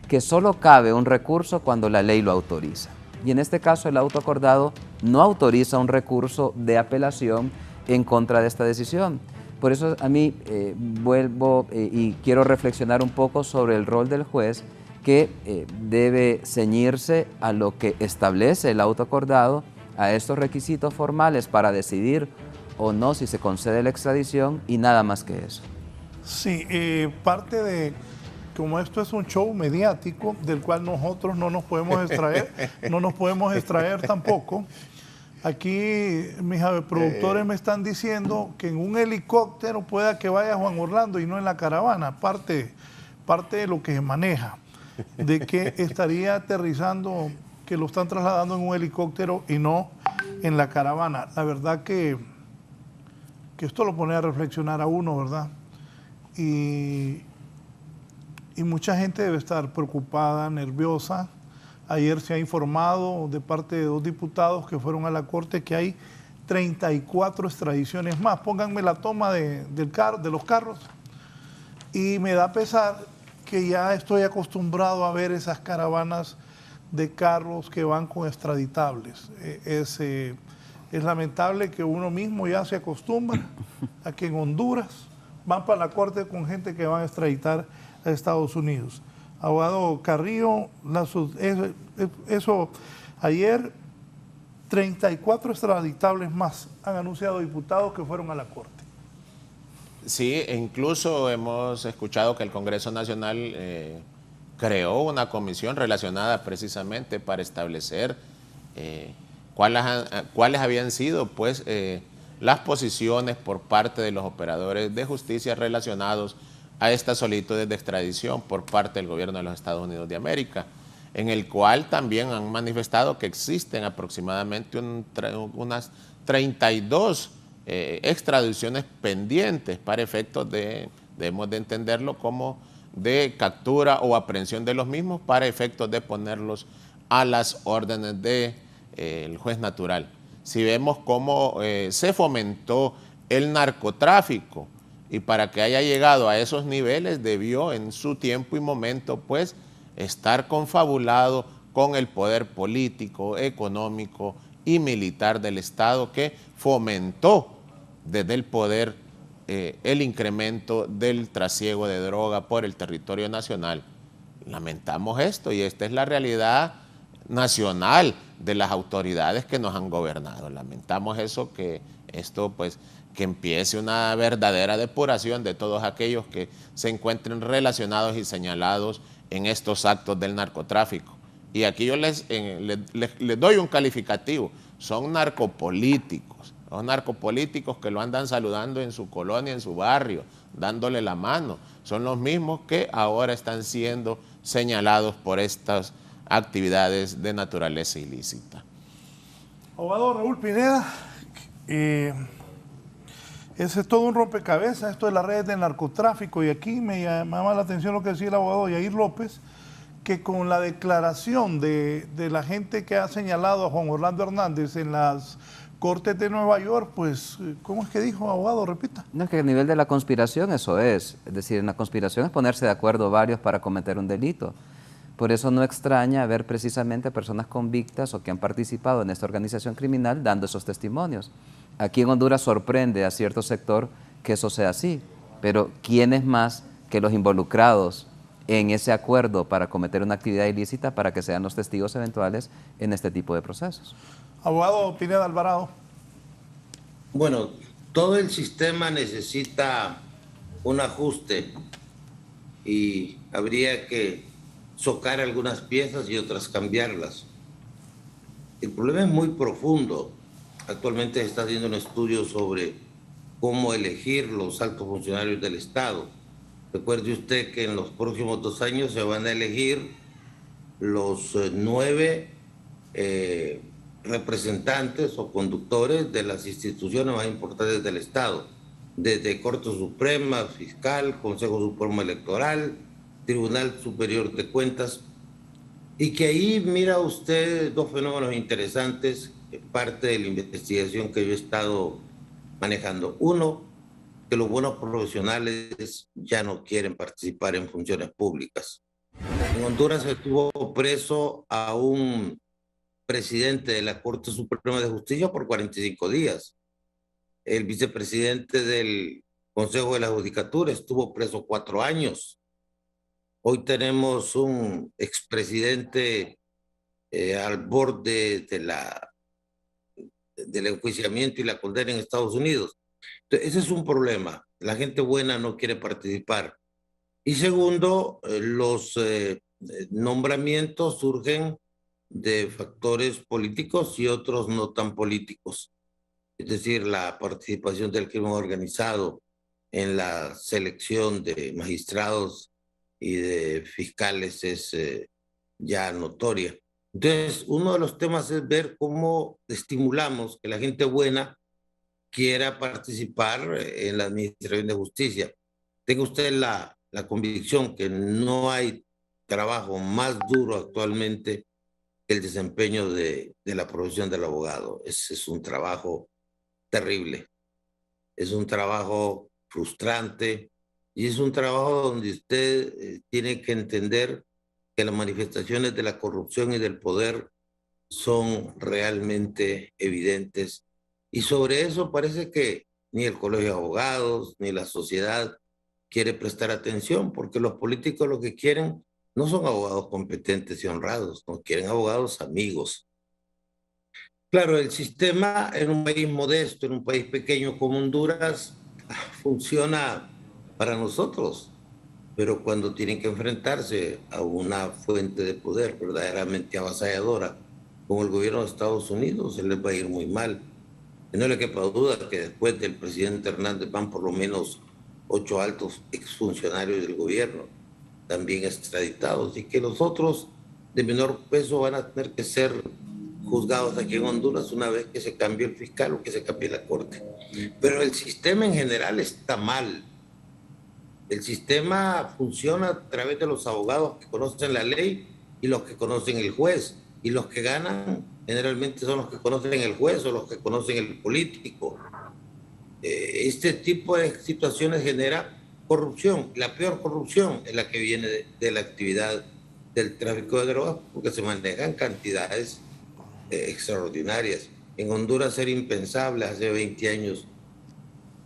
que solo cabe un recurso cuando la ley lo autoriza. Y en este caso el auto acordado no autoriza un recurso de apelación en contra de esta decisión. Por eso a mí vuelvo y quiero reflexionar un poco sobre el rol del juez, que debe ceñirse a lo que establece el auto acordado, a estos requisitos formales para decidir o no si se concede la extradición, y nada más que eso. Sí, parte de, como esto es un show mediático del cual nosotros no nos podemos extraer, no nos podemos extraer tampoco. Aquí mis productores me están diciendo que en un helicóptero pueda que vaya Juan Orlando y no en la caravana, parte de lo que se maneja, de que estaría aterrizando, que lo están trasladando en un helicóptero y no en la caravana. La verdad que esto lo pone a reflexionar a uno, ¿verdad? Y mucha gente debe estar preocupada, nerviosa. Ayer se ha informado de parte de 2 diputados que fueron a la Corte que hay 34 extradiciones más. Pónganme la toma de los carros. Y me da pesar que ya estoy acostumbrado a ver esas caravanas de carros que van con extraditables. Es lamentable que uno mismo ya se acostumbra a que en Honduras van para la corte con gente que van a extraditar a Estados Unidos. Abogado Carrillo, eso ayer 34 extraditables más han anunciado diputados que fueron a la corte. Sí, e incluso hemos escuchado que el Congreso Nacional creó una comisión relacionada precisamente para establecer cuáles habían sido pues las posiciones por parte de los operadores de justicia relacionados a estas solicitudes de extradición por parte del gobierno de los Estados Unidos de América, en el cual también han manifestado que existen aproximadamente unas 32 extradiciones pendientes para efectos debemos de entenderlo como de captura o aprehensión de los mismos para efectos de ponerlos a las órdenes del juez natural. Si vemos cómo se fomentó el narcotráfico y para que haya llegado a esos niveles debió en su tiempo y momento pues estar confabulado con el poder político, económico y militar del Estado que fomentó desde el poder el incremento del trasiego de droga por el territorio nacional. Lamentamos esto y esta es la realidad nacional de las autoridades que nos han gobernado. Lamentamos eso, que esto pues que empiece una verdadera depuración de todos aquellos que se encuentren relacionados y señalados en estos actos del narcotráfico. Y aquí yo les doy un calificativo, son narcopolíticos, los narcopolíticos que lo andan saludando en su colonia, en su barrio, dándole la mano, son los mismos que ahora están siendo señalados por estas actividades de naturaleza ilícita. Abogado Raúl Pineda, ese es todo un rompecabezas, esto de las redes del narcotráfico, y aquí me llama la atención lo que decía el abogado Yair López, que con la declaración de la gente que ha señalado a Juan Orlando Hernández en las Cortes de Nueva York, pues, ¿cómo es que dijo, abogado? Repita. No, es que a nivel de la conspiración eso es decir, en la conspiración es ponerse de acuerdo varios para cometer un delito. Por eso no extraña ver precisamente personas convictas o que han participado en esta organización criminal dando esos testimonios. Aquí en Honduras sorprende a cierto sector que eso sea así, pero ¿quién es más que los involucrados en ese acuerdo para cometer una actividad ilícita para que sean los testigos eventuales en este tipo de procesos? Abogado Pineda Alvarado. Bueno, todo el sistema necesita un ajuste y habría que socar algunas piezas y otras cambiarlas. El problema es muy profundo. Actualmente se está haciendo un estudio sobre cómo elegir los altos funcionarios del Estado. Recuerde usted que en los próximos 2 años se van a elegir los 9 representantes o conductores de las instituciones más importantes del Estado, desde Corte Suprema, Fiscal, Consejo Supremo Electoral, Tribunal Superior de Cuentas, y que ahí mira usted 2 fenómenos interesantes, parte de la investigación que yo he estado manejando. Uno, que los buenos profesionales ya no quieren participar en funciones públicas. En Honduras estuvo preso a un presidente de la Corte Suprema de Justicia por 45 días. El vicepresidente del Consejo de la Judicatura estuvo preso 4 años. Hoy tenemos un expresidente al borde del enjuiciamiento y la condena en Estados Unidos. Entonces, ese es un problema. La gente buena no quiere participar. Y segundo, los nombramientos surgen de factores políticos y otros no tan políticos. Es decir, la participación del crimen organizado en la selección de magistrados y de fiscales es ya notoria. Entonces, uno de los temas es ver cómo estimulamos que la gente buena quiera participar en la administración de justicia. Tenga usted la convicción que no hay trabajo más duro actualmente que el desempeño de la profesión del abogado. Es un trabajo terrible, es un trabajo frustrante y es un trabajo donde usted tiene que entender que las manifestaciones de la corrupción y del poder son realmente evidentes. Y sobre eso parece que ni el Colegio de Abogados ni la sociedad quiere prestar atención, porque los políticos lo que quieren no son abogados competentes y honrados, no quieren abogados amigos. Claro, el sistema en un país modesto, en un país pequeño como Honduras, funciona para nosotros, pero cuando tienen que enfrentarse a una fuente de poder verdaderamente avasalladora, como el gobierno de Estados Unidos, se les va a ir muy mal. Y no le quepa duda que después del presidente Hernández van por lo menos 8 altos exfuncionarios del gobierno, también extraditados, y que los otros de menor peso van a tener que ser juzgados aquí en Honduras una vez que se cambie el fiscal o que se cambie la corte. Pero el sistema en general está mal. El sistema funciona a través de los abogados que conocen la ley y los que conocen el juez. Y los que ganan generalmente son los que conocen el juez o los que conocen el político. Este tipo de situaciones genera corrupción. La peor corrupción es la que viene de la actividad del tráfico de drogas, porque se manejan cantidades extraordinarias. En Honduras era impensable hace 20 años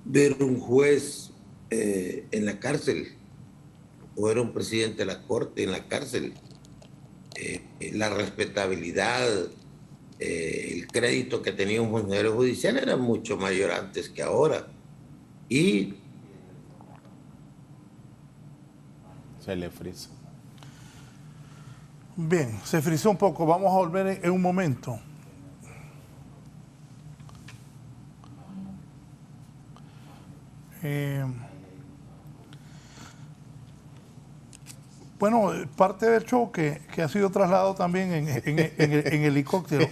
ver un juez en la cárcel o ver un presidente de la corte en la cárcel. La respetabilidad, el crédito que tenía un funcionario judicial era mucho mayor antes que ahora. Y se le frisa. Bien, se frizó un poco. Vamos a volver en un momento. Bueno, parte del show que ha sido trasladado también en helicóptero.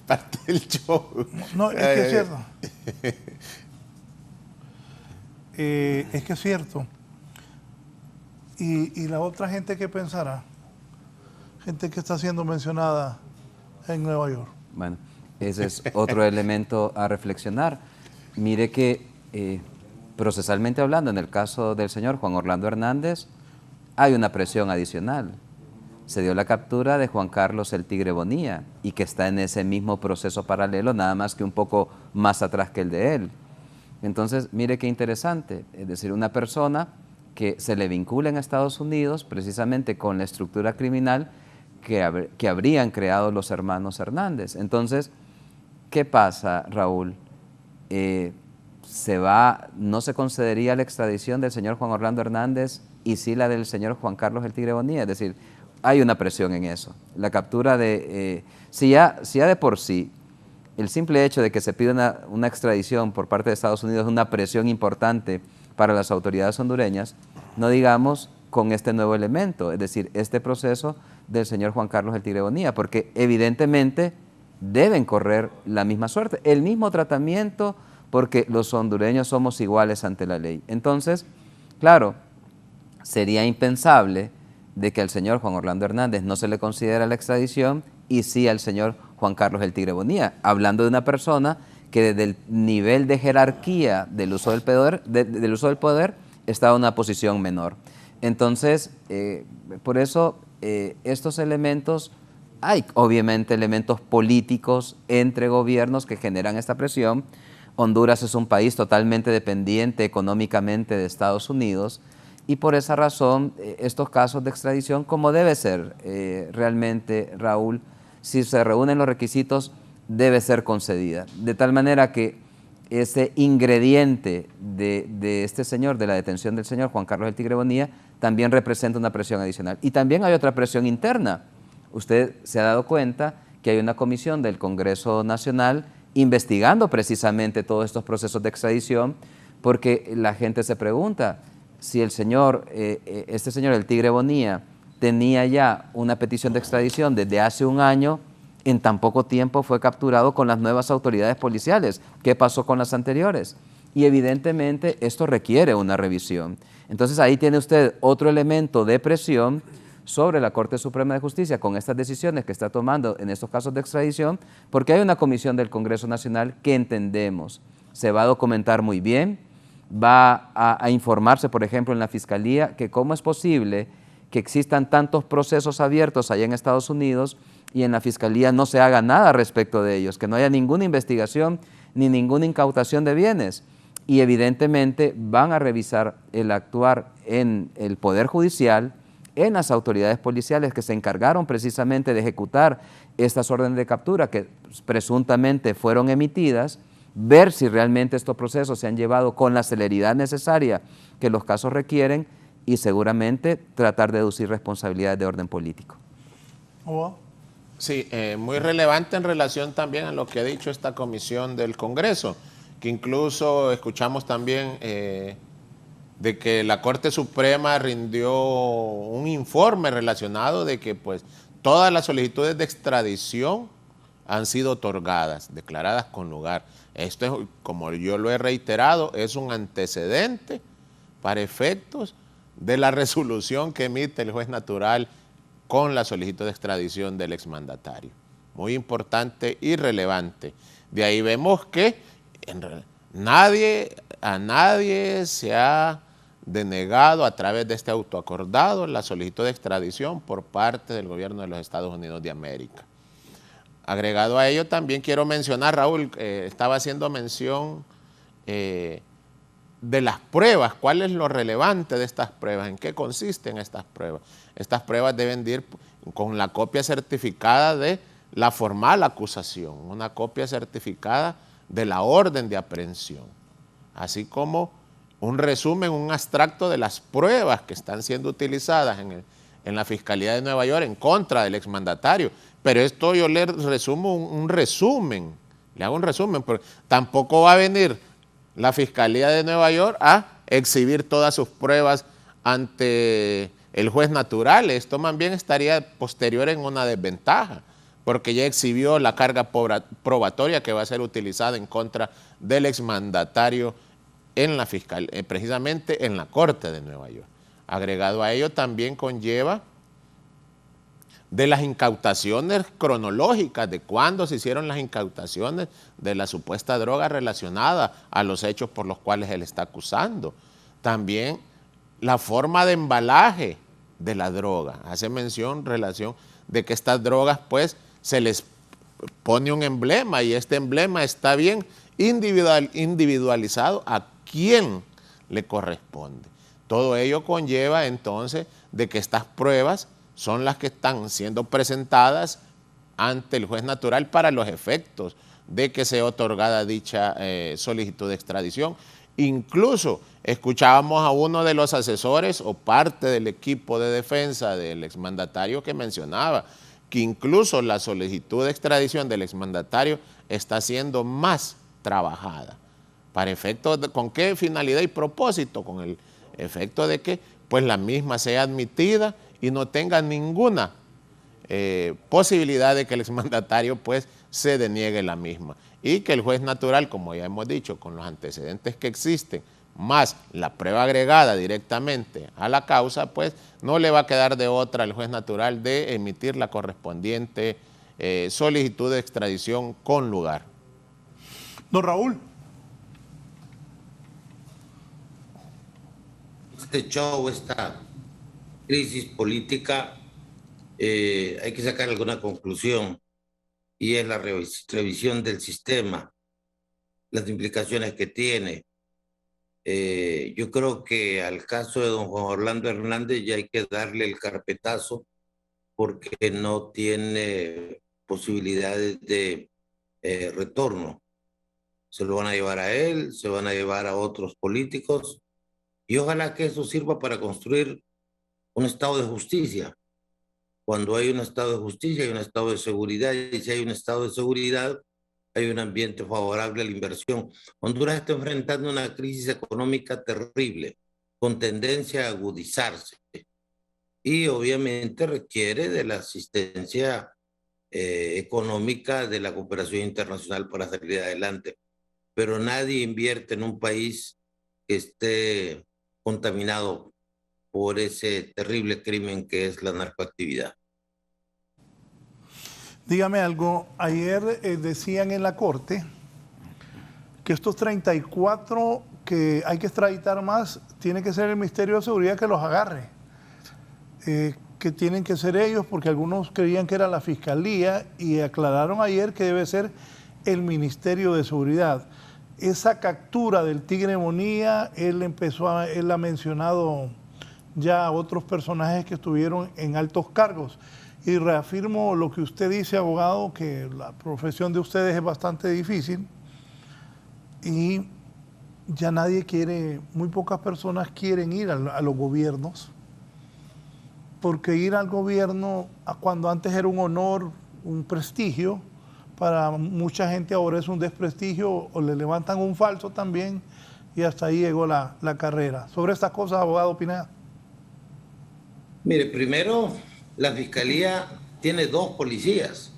Parte del show. No, es que es cierto. Es que es cierto. Y la otra gente que pensará, gente que está siendo mencionada en Nueva York. Bueno, ese es otro elemento a reflexionar. Mire que procesalmente hablando, en el caso del señor Juan Orlando Hernández, hay una presión adicional. Se dio la captura de Juan Carlos el Tigre Bonilla y que está en ese mismo proceso paralelo, nada más que un poco más atrás que el de él. Entonces, mire qué interesante, es decir, una persona que se le vincula en Estados Unidos precisamente con la estructura criminal que habrían creado los hermanos Hernández. Entonces, ¿qué pasa, Raúl? ¿No se concedería la extradición del señor Juan Orlando Hernández y sí la del señor Juan Carlos el Tigre Bonilla? Es decir, hay una presión en eso. La captura de... si ya de por sí el simple hecho de que se pida una extradición por parte de Estados Unidos es una presión importante para las autoridades hondureñas, no digamos con este nuevo elemento, es decir, este proceso del señor Juan Carlos el Tigre Bonilla, porque evidentemente deben correr la misma suerte, el mismo tratamiento, porque los hondureños somos iguales ante la ley. Entonces, claro, sería impensable de que al señor Juan Orlando Hernández no se le considera la extradición y sí al señor Juan Carlos el Tigre Bonilla, hablando de una persona que desde el nivel de jerarquía del uso del poder, está en una posición menor. Entonces, por eso estos elementos, hay obviamente elementos políticos entre gobiernos que generan esta presión. Honduras es un país totalmente dependiente económicamente de Estados Unidos y por esa razón estos casos de extradición, como debe ser realmente, Raúl, si se reúnen los requisitos, debe ser concedida. De tal manera que ese ingrediente de este señor, de la detención del señor Juan Carlos el Tigre Bonilla, también representa una presión adicional. Y también hay otra presión interna. Usted se ha dado cuenta que hay una comisión del Congreso Nacional investigando precisamente todos estos procesos de extradición, porque la gente se pregunta si el señor, este señor, el Tigre Bonilla, tenía ya una petición de extradición desde hace un año, en tan poco tiempo fue capturado con las nuevas autoridades policiales. ¿Qué pasó con las anteriores? Y evidentemente esto requiere una revisión. Entonces ahí tiene usted otro elemento de presión sobre la Corte Suprema de Justicia con estas decisiones que está tomando en estos casos de extradición, porque hay una comisión del Congreso Nacional que entendemos se va a documentar muy bien, va a informarse, por ejemplo, en la Fiscalía, que cómo es posible que existan tantos procesos abiertos allá en Estados Unidos y en la Fiscalía no se haga nada respecto de ellos, que no haya ninguna investigación ni ninguna incautación de bienes. Y evidentemente van a revisar el actuar en el Poder Judicial, en las autoridades policiales que se encargaron precisamente de ejecutar estas órdenes de captura que presuntamente fueron emitidas, ver si realmente estos procesos se han llevado con la celeridad necesaria que los casos requieren y seguramente tratar de deducir responsabilidades de orden político. Sí, muy relevante en relación también a lo que ha dicho esta comisión del Congreso, que incluso escuchamos también de que la Corte Suprema rindió un informe relacionado de que pues todas las solicitudes de extradición han sido otorgadas, declaradas con lugar. Esto es, como yo lo he reiterado, es un antecedente para efectos de la resolución que emite el juez natural con la solicitud de extradición del exmandatario. Muy importante y relevante. De ahí vemos que a nadie se ha denegado a través de este autoacordado la solicitud de extradición por parte del gobierno de los Estados Unidos de América. Agregado a ello también quiero mencionar, Raúl, estaba haciendo mención de las pruebas, cuál es lo relevante de estas pruebas, en qué consisten estas pruebas. Estas pruebas deben de ir con la copia certificada de la formal acusación, una copia certificada de la orden de aprehensión, así como un resumen, un abstracto de las pruebas que están siendo utilizadas en la Fiscalía de Nueva York en contra del exmandatario. Pero esto yo le resumo un resumen, le hago un resumen, porque tampoco va a venir la Fiscalía de Nueva York a exhibir todas sus pruebas ante el juez natural. Esto más bien estaría posterior en una desventaja, porque ya exhibió la carga probatoria que va a ser utilizada en contra del exmandatario en la fiscal, precisamente en la Corte de Nueva York. Agregado a ello también conlleva de las incautaciones cronológicas, de cuándo se hicieron las incautaciones de la supuesta droga relacionada a los hechos por los cuales él está acusando. También la forma de embalaje de la droga. Hace mención relación de que estas drogas pues se les pone un emblema y este emblema está bien individualizado a quién le corresponde. Todo ello conlleva entonces de que estas pruebas son las que están siendo presentadas ante el juez natural para los efectos de que sea otorgada dicha solicitud de extradición. Incluso escuchábamos a uno de los asesores o parte del equipo de defensa del exmandatario que mencionaba que incluso la solicitud de extradición del exmandatario está siendo más trabajada. ¿Para efectos con qué finalidad y propósito? Con el efecto de que pues la misma sea admitida y no tenga ninguna posibilidad de que el exmandatario pues se deniegue la misma. Y que el juez natural, como ya hemos dicho, con los antecedentes que existen, más la prueba agregada directamente a la causa, pues no le va a quedar de otra al juez natural de emitir la correspondiente solicitud de extradición con lugar. Don Raúl. Este show, esta crisis política, hay que sacar alguna conclusión y es la revisión del sistema, las implicaciones que tiene. Yo creo que al caso de don Juan Orlando Hernández ya hay que darle el carpetazo porque no tiene posibilidades de retorno. Se lo van a llevar a él, se van a llevar a otros políticos y ojalá que eso sirva para construir un estado de justicia. Cuando hay un estado de justicia hay un estado de seguridad y si hay un estado de seguridad hay un ambiente favorable a la inversión. Honduras está enfrentando una crisis económica terrible, con tendencia a agudizarse. Y obviamente requiere de la asistencia económica de la cooperación internacional para salir adelante. Pero nadie invierte en un país que esté contaminado por ese terrible crimen que es la narcoactividad. Dígame algo, ayer decían en la Corte que estos 34 que hay que extraditar más, tiene que ser el Ministerio de Seguridad que los agarre. que tienen que ser ellos, porque algunos creían que era la Fiscalía y aclararon ayer que debe ser el Ministerio de Seguridad. Esa captura del Tigre Monía, él ha mencionado ya a otros personajes que estuvieron en altos cargos. Y reafirmo lo que usted dice, abogado, que la profesión de ustedes es bastante difícil y ya nadie quiere, muy pocas personas quieren ir a los gobiernos, porque ir al gobierno, cuando antes era un honor, un prestigio, para mucha gente ahora es un desprestigio o le levantan un falso también y hasta ahí llegó la carrera. Sobre estas cosas, abogado Pineda. Mire, primero, la Fiscalía tiene 2 policías.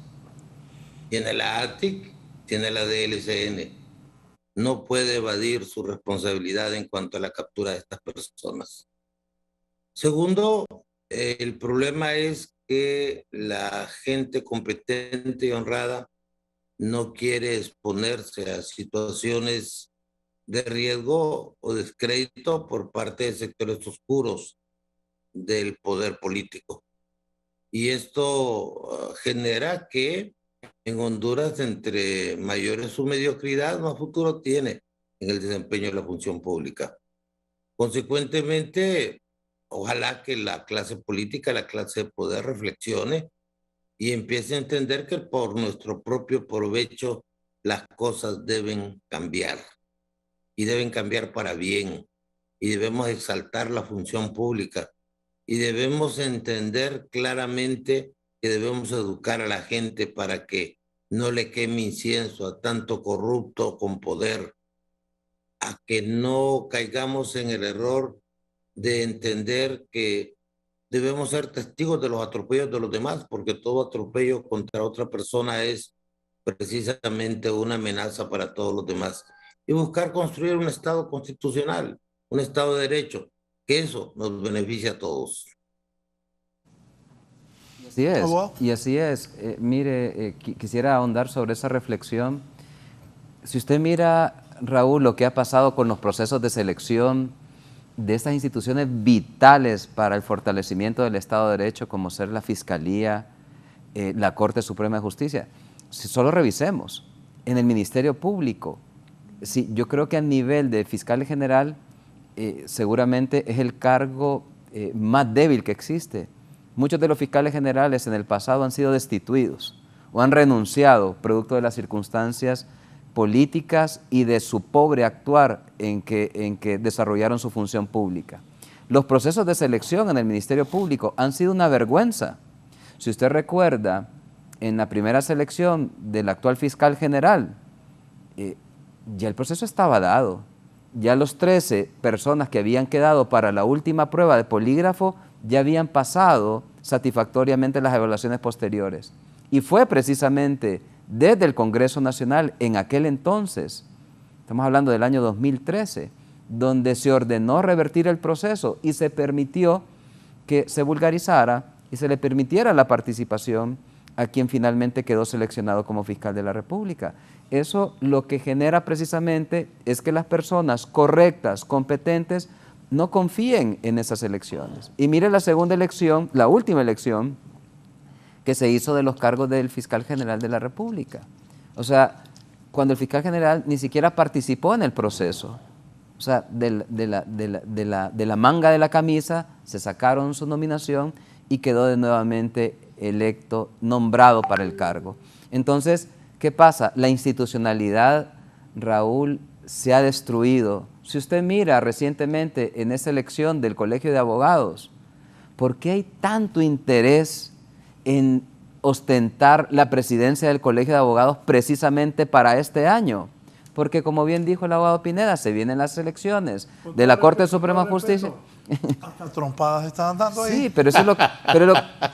Tiene la ATIC, tiene la DLCN. No puede evadir su responsabilidad en cuanto a la captura de estas personas. Segundo, el problema es que la gente competente y honrada no quiere exponerse a situaciones de riesgo o descrédito por parte de sectores oscuros del poder político. Y esto genera que en Honduras, entre mayor es su mediocridad, más futuro tiene en el desempeño de la función pública. Consecuentemente, ojalá que la clase política, la clase de poder reflexione y empiece a entender que por nuestro propio provecho las cosas deben cambiar y deben cambiar para bien y debemos exaltar la función pública y debemos entender claramente que debemos educar a la gente para que no le queme incienso a tanto corrupto con poder, a que no caigamos en el error de entender que debemos ser testigos de los atropellos de los demás, porque todo atropello contra otra persona es precisamente una amenaza para todos los demás. Y buscar construir un Estado constitucional, un Estado de Derecho, que eso nos beneficia a todos. Así es, y así es. Mire, quisiera ahondar sobre esa reflexión. Si usted mira, Raúl, lo que ha pasado con los procesos de selección de estas instituciones vitales para el fortalecimiento del Estado de Derecho, como ser la Fiscalía, la Corte Suprema de Justicia, si solo revisemos en el Ministerio Público, sí, yo creo que a nivel de fiscal general seguramente es el cargo más débil que existe. Muchos de los fiscales generales en el pasado han sido destituidos o han renunciado producto de las circunstancias políticas y de su pobre actuar en que desarrollaron su función pública. Los procesos de selección en el Ministerio Público han sido una vergüenza. Si usted recuerda, en la primera selección del actual fiscal general, ya el proceso estaba dado. Ya los 13 personas que habían quedado para la última prueba de polígrafo ya habían pasado satisfactoriamente las evaluaciones posteriores. Y fue precisamente desde el Congreso Nacional en aquel entonces, estamos hablando del año 2013, donde se ordenó revertir el proceso y se permitió que se vulgarizara y se le permitiera la participación a quien finalmente quedó seleccionado como fiscal de la República. Eso lo que genera precisamente es que las personas correctas, competentes, no confíen en esas elecciones. Y mire la segunda elección, la última elección que se hizo de los cargos del fiscal general de la República. O sea, cuando el fiscal general ni siquiera participó en el proceso, o sea, de la manga de la camisa se sacaron su nominación y quedó nuevamente electo, nombrado para el cargo. Entonces, ¿qué pasa? La institucionalidad, Raúl, se ha destruido. Si usted mira recientemente en esa elección del Colegio de Abogados, ¿por qué hay tanto interés en ostentar la presidencia del Colegio de Abogados precisamente para este año? Porque, como bien dijo el abogado Pineda, se vienen las elecciones de la Corte Suprema de Justicia. Hasta trompadas están dando ahí. Sí, pero, eso es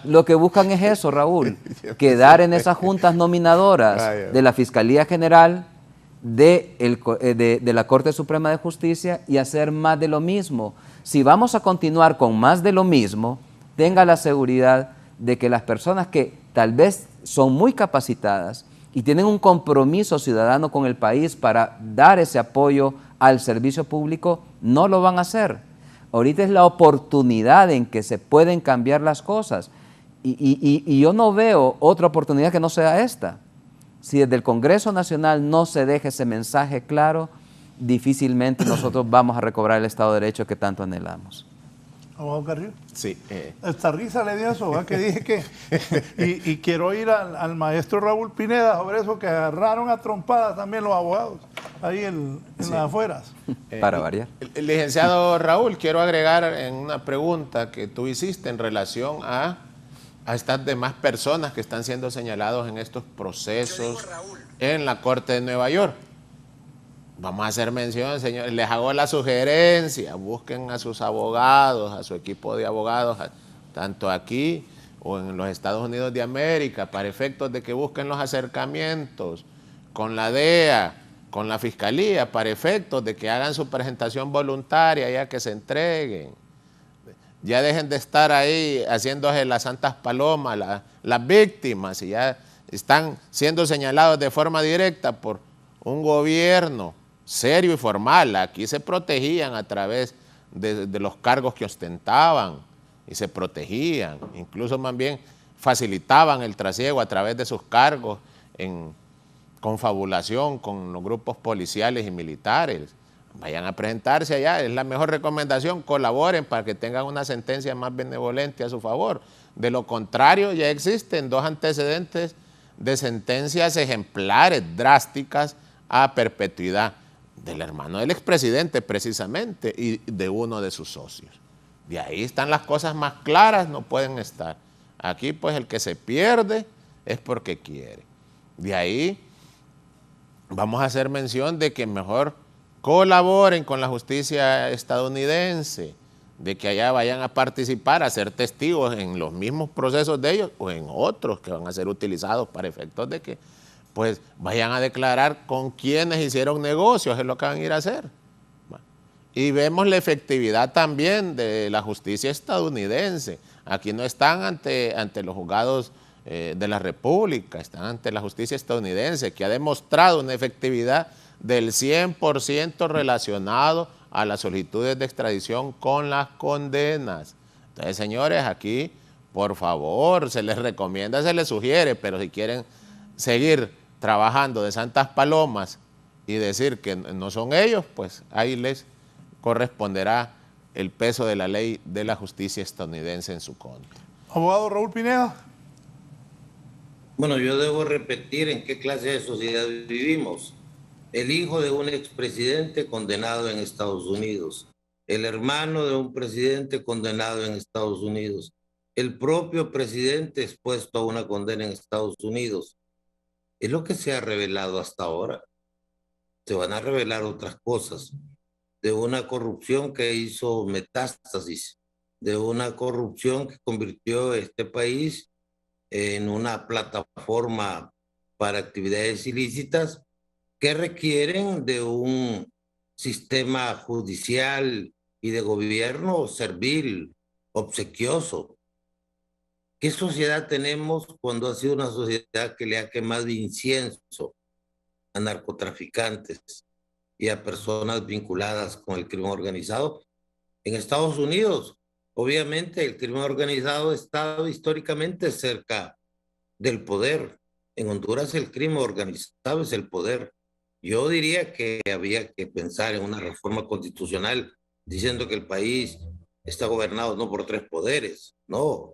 lo que buscan es eso, Raúl, quedar en esas juntas nominadoras de la Fiscalía General, de la Corte Suprema de Justicia y hacer más de lo mismo. Si vamos a continuar con más de lo mismo, tenga la seguridad de que las personas que tal vez son muy capacitadas y tienen un compromiso ciudadano con el país para dar ese apoyo al servicio público, no lo van a hacer. Ahorita es la oportunidad en que se pueden cambiar las cosas. Y yo no veo otra oportunidad que no sea esta. Si desde el Congreso Nacional no se deja ese mensaje claro, difícilmente nosotros vamos a recobrar el Estado de Derecho que tanto anhelamos. Abogado Carrillo. Sí. Esta risa le dio eso, ¿verdad? Que dije que... y quiero ir al maestro Raúl Pineda sobre eso, que agarraron a trompadas también los abogados ahí en las afueras. Para variar. El licenciado Raúl, quiero agregar en una pregunta que tú hiciste en relación a estas demás personas que están siendo señalados en estos procesos en la Corte de Nueva York. Vamos a hacer mención, señores, les hago la sugerencia, busquen a sus abogados, a su equipo de abogados, tanto aquí o en los Estados Unidos de América, para efectos de que busquen los acercamientos con la DEA, con la Fiscalía, para efectos de que hagan su presentación voluntaria, ya que se entreguen. Ya dejen de estar ahí haciéndose las santas palomas, las víctimas, y ya están siendo señalados de forma directa por un gobierno serio y formal. Aquí se protegían a través de los cargos que ostentaban y se protegían, incluso más bien facilitaban el trasiego a través de sus cargos en confabulación con los grupos policiales y militares. Vayan a presentarse allá, es la mejor recomendación, colaboren para que tengan una sentencia más benevolente a su favor. De lo contrario, ya existen 2 antecedentes de sentencias ejemplares, drásticas, a perpetuidad, del hermano del expresidente precisamente y de uno de sus socios. De ahí están las cosas más claras, no pueden estar. Aquí pues el que se pierde es porque quiere. De ahí vamos a hacer mención de que mejor colaboren con la justicia estadounidense, de que allá vayan a participar, a ser testigos en los mismos procesos de ellos o en otros que van a ser utilizados para efectos de que pues vayan a declarar con quienes hicieron negocios, es lo que van a ir a hacer. Y vemos la efectividad también de la justicia estadounidense. Aquí no están ante los juzgados de la República, están ante la justicia estadounidense, que ha demostrado una efectividad del 100% relacionado a las solicitudes de extradición con las condenas. Entonces, señores, aquí, por favor, se les recomienda, se les sugiere, pero si quieren seguir trabajando de santas palomas y decir que no son ellos, pues ahí les corresponderá el peso de la ley de la justicia estadounidense en su contra. Abogado Raúl Pineda. Bueno, yo debo repetir en qué clase de sociedad vivimos. El hijo de un expresidente condenado en Estados Unidos, el hermano de un presidente condenado en Estados Unidos, el propio presidente expuesto a una condena en Estados Unidos. Es lo que se ha revelado hasta ahora. Se van a revelar otras cosas, de una corrupción que hizo metástasis, de una corrupción que convirtió este país en una plataforma para actividades ilícitas que requieren de un sistema judicial y de gobierno servil, obsequioso. ¿Qué sociedad tenemos cuando ha sido una sociedad que le ha quemado incienso a narcotraficantes y a personas vinculadas con el crimen organizado? En Estados Unidos, obviamente, el crimen organizado ha estado históricamente cerca del poder. En Honduras el crimen organizado es el poder. Yo diría que había que pensar en una reforma constitucional diciendo que el país está gobernado no por 3 poderes, no.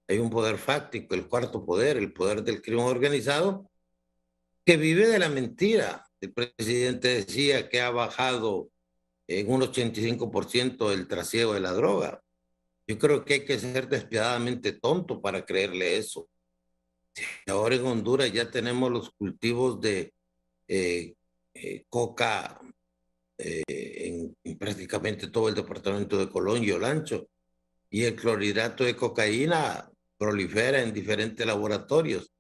Hay un poder fáctico, el 4º poder, el poder del crimen organizado, que vive de la mentira. El presidente decía que ha bajado en un 85% el trasiego de la droga. Yo creo que hay que ser despiadadamente tonto para creerle eso. Ahora en Honduras ya tenemos los cultivos de coca en prácticamente todo el departamento de Colón y Olancho, y el clorhidrato de cocaína prolifera en diferentes laboratorios.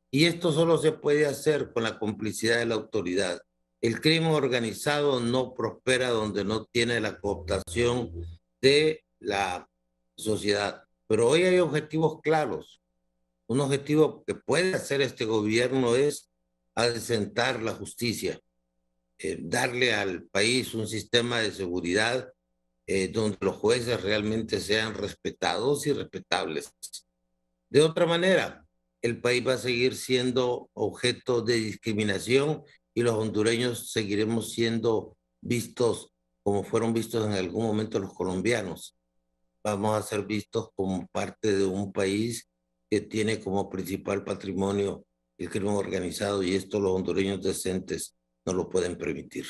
Y esto solo se puede hacer con la complicidad de la autoridad. El crimen organizado no prospera donde no tiene la cooptación de la sociedad. Pero hoy hay objetivos claros. Un objetivo que puede hacer este gobierno es adecentar la justicia, darle al país un sistema de seguridad donde los jueces realmente sean respetados y respetables. De otra manera, el país va a seguir siendo objeto de discriminación y los hondureños seguiremos siendo vistos como fueron vistos en algún momento los colombianos. Vamos a ser vistos como parte de un país que tiene como principal patrimonio el crimen organizado, y esto los hondureños decentes no lo pueden permitir.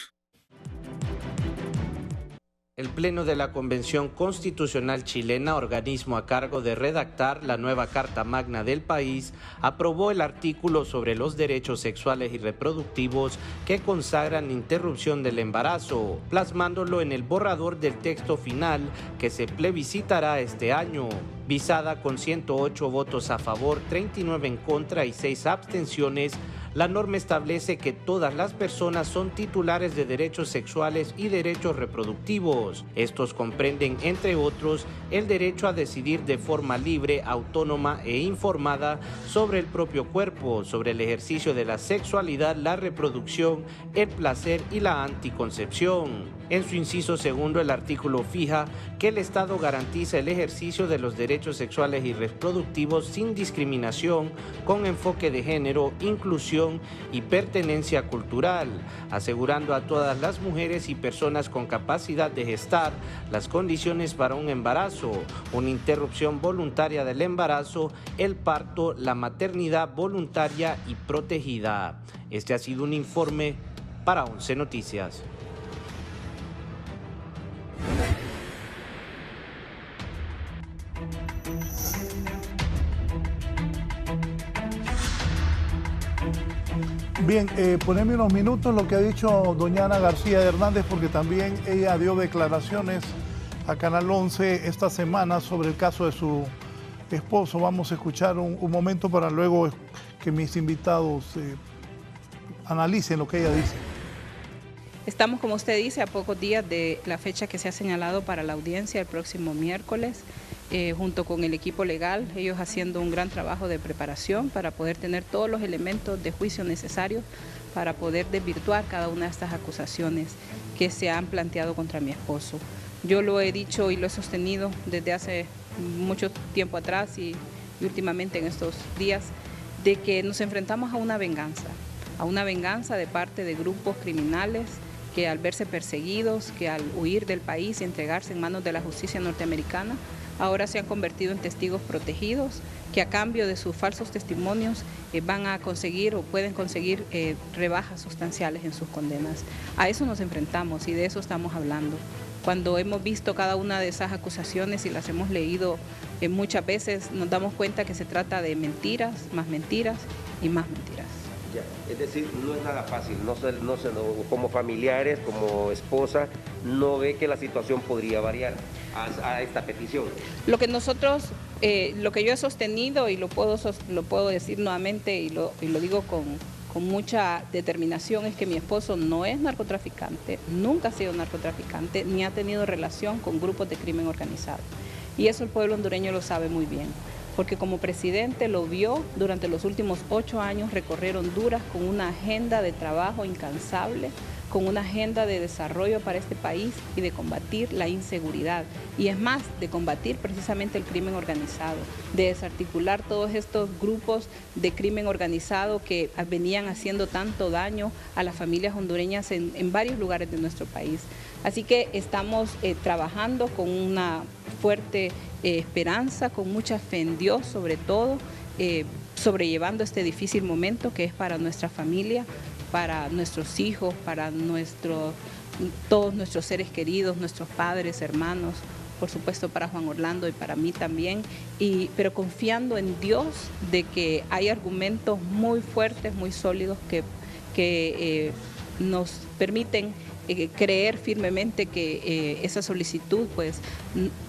El Pleno de la Convención Constitucional Chilena, organismo a cargo de redactar la nueva Carta Magna del país, aprobó el artículo sobre los derechos sexuales y reproductivos que consagran la interrupción del embarazo, plasmándolo en el borrador del texto final que se plebiscitará este año. Visada con 108 votos a favor, 39 en contra y 6 abstenciones, la norma establece que todas las personas son titulares de derechos sexuales y derechos reproductivos. Estos comprenden, entre otros, el derecho a decidir de forma libre, autónoma e informada sobre el propio cuerpo, sobre el ejercicio de la sexualidad, la reproducción, el placer y la anticoncepción. En su inciso segundo, el artículo fija que el Estado garantiza el ejercicio de los derechos sexuales y reproductivos sin discriminación, con enfoque de género, inclusión y pertenencia cultural, asegurando a todas las mujeres y personas con capacidad de gestar las condiciones para un embarazo, una interrupción voluntaria del embarazo, el parto, la maternidad voluntaria y protegida. Este ha sido un informe para 11 Noticias. Bien, poneme unos minutos lo que ha dicho doña Ana García Hernández, porque también ella dio declaraciones a Canal 11 esta semana sobre el caso de su esposo. Vamos a escuchar un momento para luego que mis invitados analicen lo que ella dice. Estamos, como usted dice, a pocos días de la fecha que se ha señalado para la audiencia el próximo miércoles. Junto con el equipo legal, ellos haciendo un gran trabajo de preparación para poder tener todos los elementos de juicio necesarios para poder desvirtuar cada una de estas acusaciones que se han planteado contra mi esposo. Yo lo he dicho y lo he sostenido desde hace mucho tiempo atrás y últimamente en estos días, de que nos enfrentamos a una venganza de parte de grupos criminales que al verse perseguidos, que al huir del país y entregarse en manos de la justicia norteamericana, ahora se han convertido en testigos protegidos, que a cambio de sus falsos testimonios van a conseguir o pueden conseguir rebajas sustanciales en sus condenas. A eso nos enfrentamos y de eso estamos hablando. Cuando hemos visto cada una de esas acusaciones y las hemos leído muchas veces, nos damos cuenta que se trata de mentiras y más mentiras. Ya, es decir, no es nada fácil, como familiares, como esposa, no ve que la situación podría variar a esta petición. Lo que yo he sostenido y lo puedo decir nuevamente y lo digo con mucha determinación, es que mi esposo no es narcotraficante, nunca ha sido narcotraficante, ni ha tenido relación con grupos de crimen organizado. Y eso el pueblo hondureño lo sabe muy bien, porque como presidente lo vio durante los últimos 8 años recorrer Honduras con una agenda de trabajo incansable, con una agenda de desarrollo para este país y de combatir la inseguridad. Y es más, de combatir precisamente el crimen organizado, de desarticular todos estos grupos de crimen organizado que venían haciendo tanto daño a las familias hondureñas en varios lugares de nuestro país. Así que estamos trabajando con una fuerte esperanza, con mucha fe en Dios sobre todo, sobrellevando este difícil momento que es para nuestra familia, para nuestros hijos, para todos nuestros seres queridos, nuestros padres, hermanos, por supuesto para Juan Orlando y para mí también, pero confiando en Dios de que hay argumentos muy fuertes, muy sólidos que nos permiten creer firmemente que esa solicitud, pues,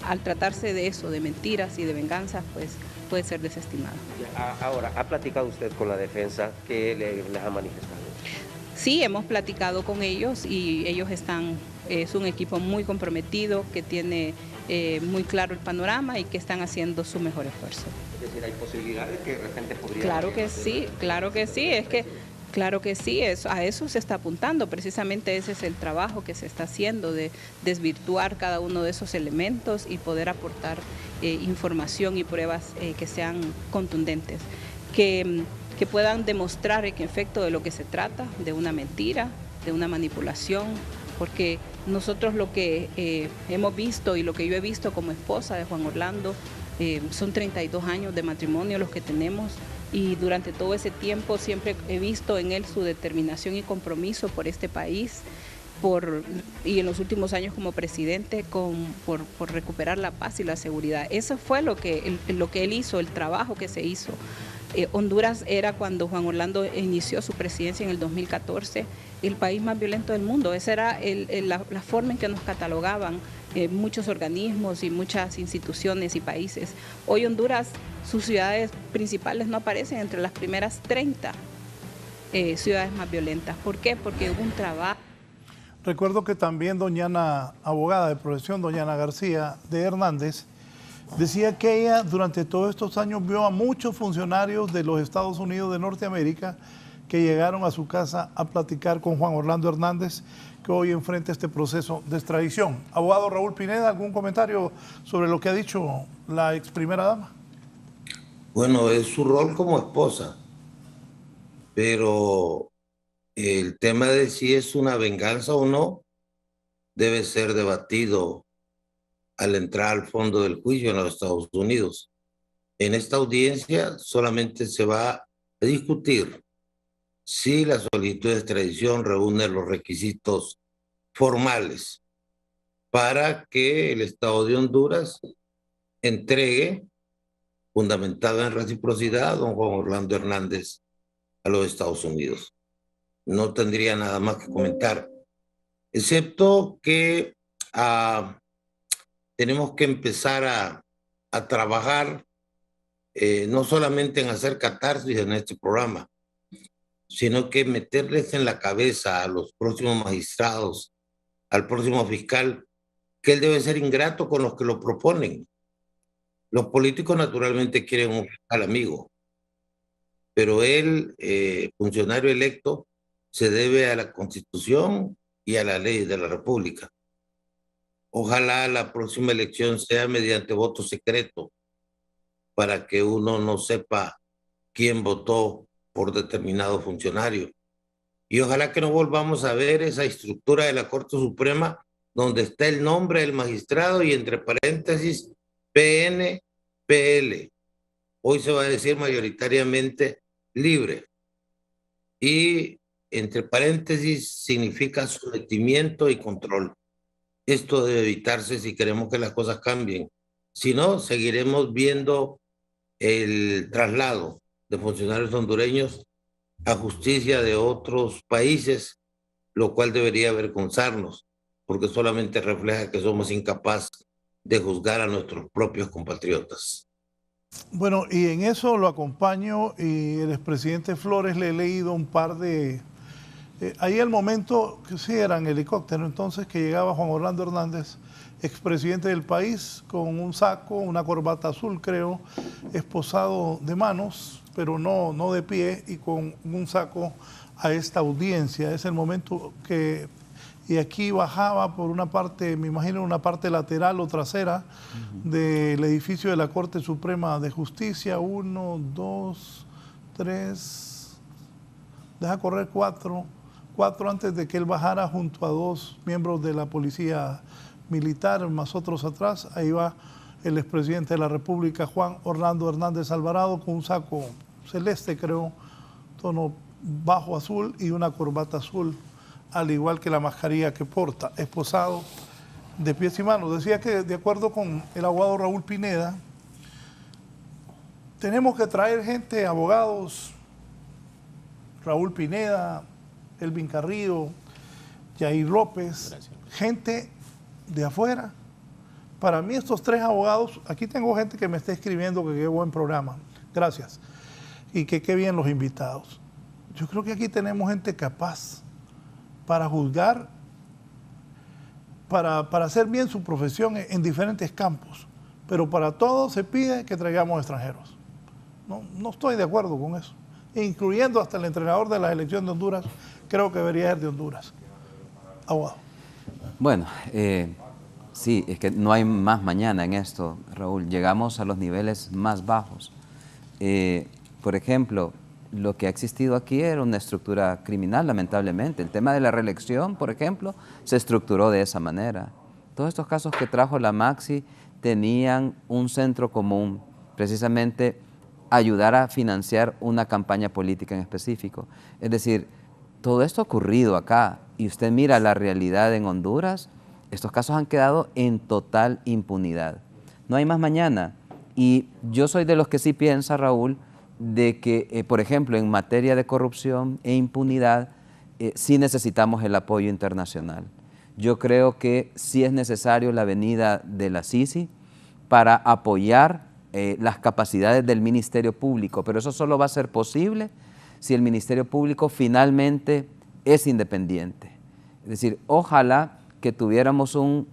al tratarse de eso, de mentiras y de venganzas, pues, puede ser desestimada. Ahora, ¿ha platicado usted con la defensa? ¿Qué les ha manifestado? Sí, hemos platicado con ellos y ellos es un equipo muy comprometido, que tiene muy claro el panorama y que están haciendo su mejor esfuerzo. Es decir, ¿hay posibilidades que de repente podría...? Claro que sí, Claro que sí, a eso se está apuntando, precisamente ese es el trabajo que se está haciendo, de desvirtuar cada uno de esos elementos y poder aportar información y pruebas que sean contundentes, que puedan demostrar en efecto de lo que se trata, de una mentira, de una manipulación, porque nosotros lo que hemos visto y lo que yo he visto como esposa de Juan Orlando, son 32 años de matrimonio los que tenemos, y durante todo ese tiempo siempre he visto en él su determinación y compromiso por este país, y en los últimos años como presidente por recuperar la paz y la seguridad. Eso fue lo que él hizo, el trabajo que se hizo. Honduras era, cuando Juan Orlando inició su presidencia en el 2014, el país más violento del mundo. Esa era la forma en que nos catalogaban muchos organismos y muchas instituciones y países. Hoy Honduras, sus ciudades principales no aparecen entre las primeras 30 ciudades más violentas. ¿Por qué? Porque hubo un trabajo. Recuerdo que también doña Ana, abogada de profesión, doña Ana García de Hernández, decía que ella durante todos estos años vio a muchos funcionarios de los Estados Unidos de Norteamérica que llegaron a su casa a platicar con Juan Orlando Hernández, que hoy enfrenta este proceso de extradición. Abogado Raúl Pineda, ¿algún comentario sobre lo que ha dicho la ex primera dama? Bueno, es su rol como esposa, pero el tema de si es una venganza o no debe ser debatido al entrar al fondo del juicio en los Estados Unidos. En esta audiencia solamente se va a discutir si la solicitud de extradición reúne los requisitos formales para que el Estado de Honduras entregue, fundamentado en reciprocidad, a don Juan Orlando Hernández a los Estados Unidos. No tendría nada más que comentar, excepto que tenemos que empezar a trabajar no solamente en hacer catarsis en este programa, sino que meterles en la cabeza a los próximos magistrados, al próximo fiscal, que él debe ser ingrato con los que lo proponen. Los políticos naturalmente quieren un fiscal amigo, pero él, funcionario electo, se debe a la Constitución y a la ley de la República. Ojalá la próxima elección sea mediante voto secreto, para que uno no sepa quién votó por determinado funcionario. Y ojalá que no volvamos a ver esa estructura de la Corte Suprema donde está el nombre del magistrado y entre paréntesis PN, PL. Hoy se va a decir mayoritariamente libre. Y entre paréntesis significa sometimiento y control. Esto debe evitarse si queremos que las cosas cambien. Si no, seguiremos viendo el traslado de funcionarios hondureños a justicia de otros países, lo cual debería avergonzarnos, porque solamente refleja que somos incapaces de juzgar a nuestros propios compatriotas. Bueno, y en eso lo acompaño, y el expresidente Flores le he leído un par de... ahí el momento que sí era en helicóptero, entonces, que llegaba Juan Orlando Hernández, expresidente del país, con un saco, una corbata azul, creo, esposado de manos, pero no de pie, y con un saco a esta audiencia. Es el momento que... Y aquí bajaba por una parte, me imagino una parte lateral o trasera del edificio de la Corte Suprema de Justicia. 1, 2, 3, deja correr 4 antes de que él bajara junto a 2 miembros de la policía militar, más otros atrás. Ahí va el expresidente de la República, Juan Orlando Hernández Alvarado, con un saco celeste, creo, tono bajo azul, y una corbata azul, al igual que la mascarilla que porta, esposado de pies y manos. Decía que, de acuerdo con el abogado Raúl Pineda, tenemos que traer gente, abogados, Raúl Pineda, Elvin Carrillo, Yair López, gente de afuera. Para mí estos 3 abogados, aquí tengo gente que me está escribiendo que qué buen programa, gracias, y que qué bien los invitados. Yo creo que aquí tenemos gente capaz para juzgar, para hacer bien su profesión en diferentes campos, pero para todo se pide que traigamos extranjeros. No estoy de acuerdo con eso. incluyendo hasta el entrenador de la selección de Honduras, creo que debería ser de Honduras. Abogado. Bueno, sí, es que no hay más mañana en esto, Raúl. Llegamos a los niveles más bajos. Por ejemplo, lo que ha existido aquí era una estructura criminal, lamentablemente. El tema de la reelección, por ejemplo, se estructuró de esa manera. Todos estos casos que trajo la Maxi tenían un centro común, precisamente ayudar a financiar una campaña política en específico. Es decir, todo esto ha ocurrido acá y usted mira la realidad en Honduras, estos casos han quedado en total impunidad. No hay más mañana. Y yo soy de los que sí piensa, Raúl, de que, por ejemplo, en materia de corrupción e impunidad, sí necesitamos el apoyo internacional. Yo creo que sí es necesario la venida de la Sisi para apoyar las capacidades del Ministerio Público, pero eso solo va a ser posible si el Ministerio Público finalmente es independiente. Es decir, ojalá que tuviéramos un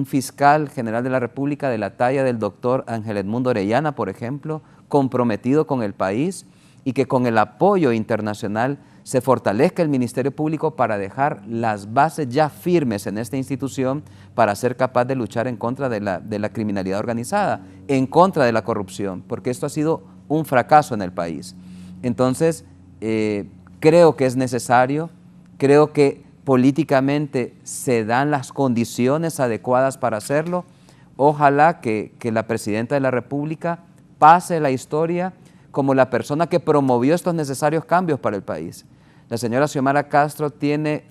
fiscal general de la República de la talla del doctor Ángel Edmundo Orellana, por ejemplo, comprometido con el país y que con el apoyo internacional se fortalezca el Ministerio Público para dejar las bases ya firmes en esta institución para ser capaz de luchar en contra de la criminalidad organizada, en contra de la corrupción, porque esto ha sido un fracaso en el país. Entonces, creo que es necesario, creo que políticamente se dan las condiciones adecuadas para hacerlo. Ojalá que la Presidenta de la República pase la historia como la persona que promovió estos necesarios cambios para el país. La señora Xiomara Castro tiene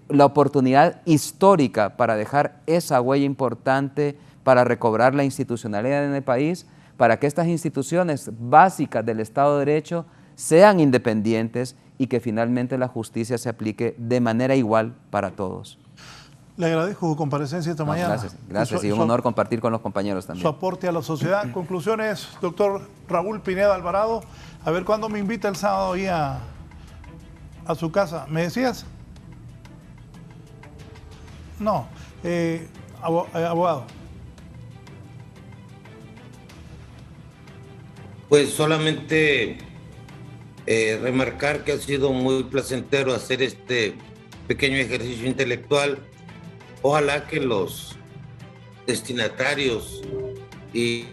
la oportunidad histórica para dejar esa huella importante, para recobrar la institucionalidad en el país, para que estas instituciones básicas del Estado de Derecho sean independientes y que finalmente la justicia se aplique de manera igual para todos. Le agradezco su comparecencia esta mañana. Gracias y un honor compartir con los compañeros también. Su aporte a la sociedad. Conclusiones, doctor Raúl Pineda Alvarado. A ver cuándo me invita el sábado ahí a su casa. ¿Me decías? No. Abogado. Pues solamente remarcar que ha sido muy placentero hacer este pequeño ejercicio intelectual. Ojalá que los destinatarios y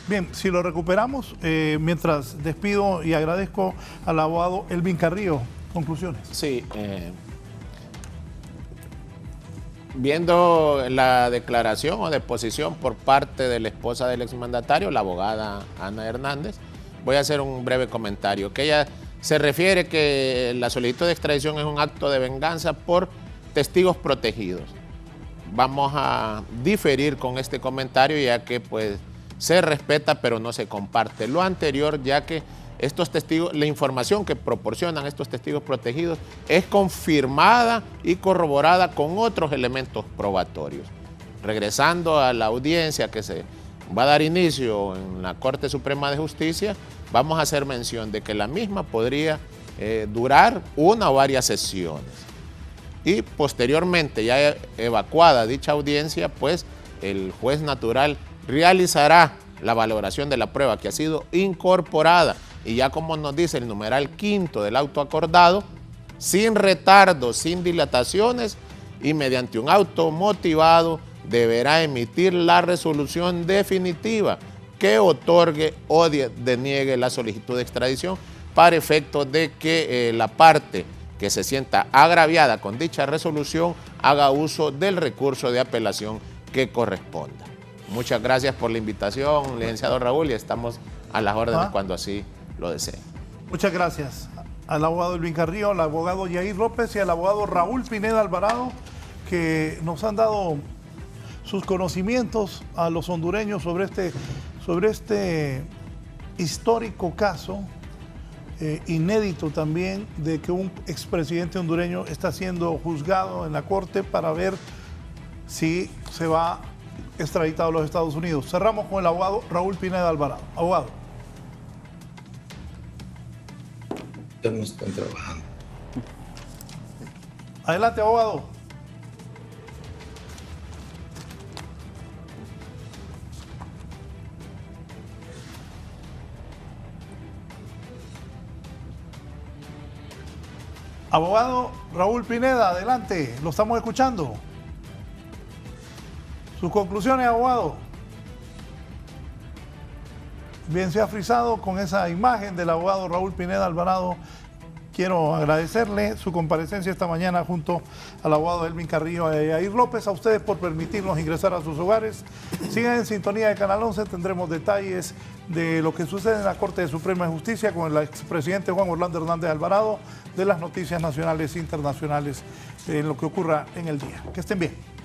bien, si lo recuperamos, mientras despido y agradezco al abogado Elvin Carrillo. Conclusiones. Sí, viendo la declaración o deposición por parte de la esposa del exmandatario, la abogada Ana Hernández, voy a hacer un breve comentario, que ella se refiere que la solicitud de extradición es un acto de venganza por testigos protegidos. Vamos a diferir con este comentario, ya que pues se respeta pero no se comparte lo anterior, ya que estos testigos, la información que proporcionan estos testigos protegidos es confirmada y corroborada con otros elementos probatorios. Regresando a la audiencia que se va a dar inicio en la Corte Suprema de Justicia, vamos a hacer mención de que la misma podría durar una o varias sesiones. Y posteriormente, ya evacuada dicha audiencia, pues el juez natural realizará la valoración de la prueba que ha sido incorporada y ya como nos dice el numeral 5 del auto acordado, sin retardo, sin dilataciones y mediante un auto motivado deberá emitir la resolución definitiva que otorgue o deniegue la solicitud de extradición para efecto de que la parte que se sienta agraviada con dicha resolución haga uso del recurso de apelación que corresponda. Muchas gracias por la invitación, licenciado Raúl, y estamos a las órdenes cuando así lo deseen. Muchas gracias al abogado Elvin Carrillo, al abogado Yair López y al abogado Raúl Pineda Alvarado, que nos han dado sus conocimientos a los hondureños sobre este histórico caso, inédito también, de que un expresidente hondureño está siendo juzgado en la corte para ver si se va extraditado a los Estados Unidos. Cerramos con el abogado Raúl Pineda Alvarado. Abogado. Ya no están trabajando. Adelante, abogado. Abogado Raúl Pineda, adelante, lo estamos escuchando. Sus conclusiones, abogado. Bien, se ha frisado con esa imagen del abogado Raúl Pineda Alvarado. Quiero agradecerle su comparecencia esta mañana junto al abogado Elvin Carrillo y Yair López, a ustedes por permitirnos ingresar a sus hogares. Sigan en sintonía de Canal 11, tendremos detalles de lo que sucede en la Corte Suprema de Justicia con el expresidente Juan Orlando Hernández Alvarado, de las noticias nacionales e internacionales, en lo que ocurra en el día. Que estén bien.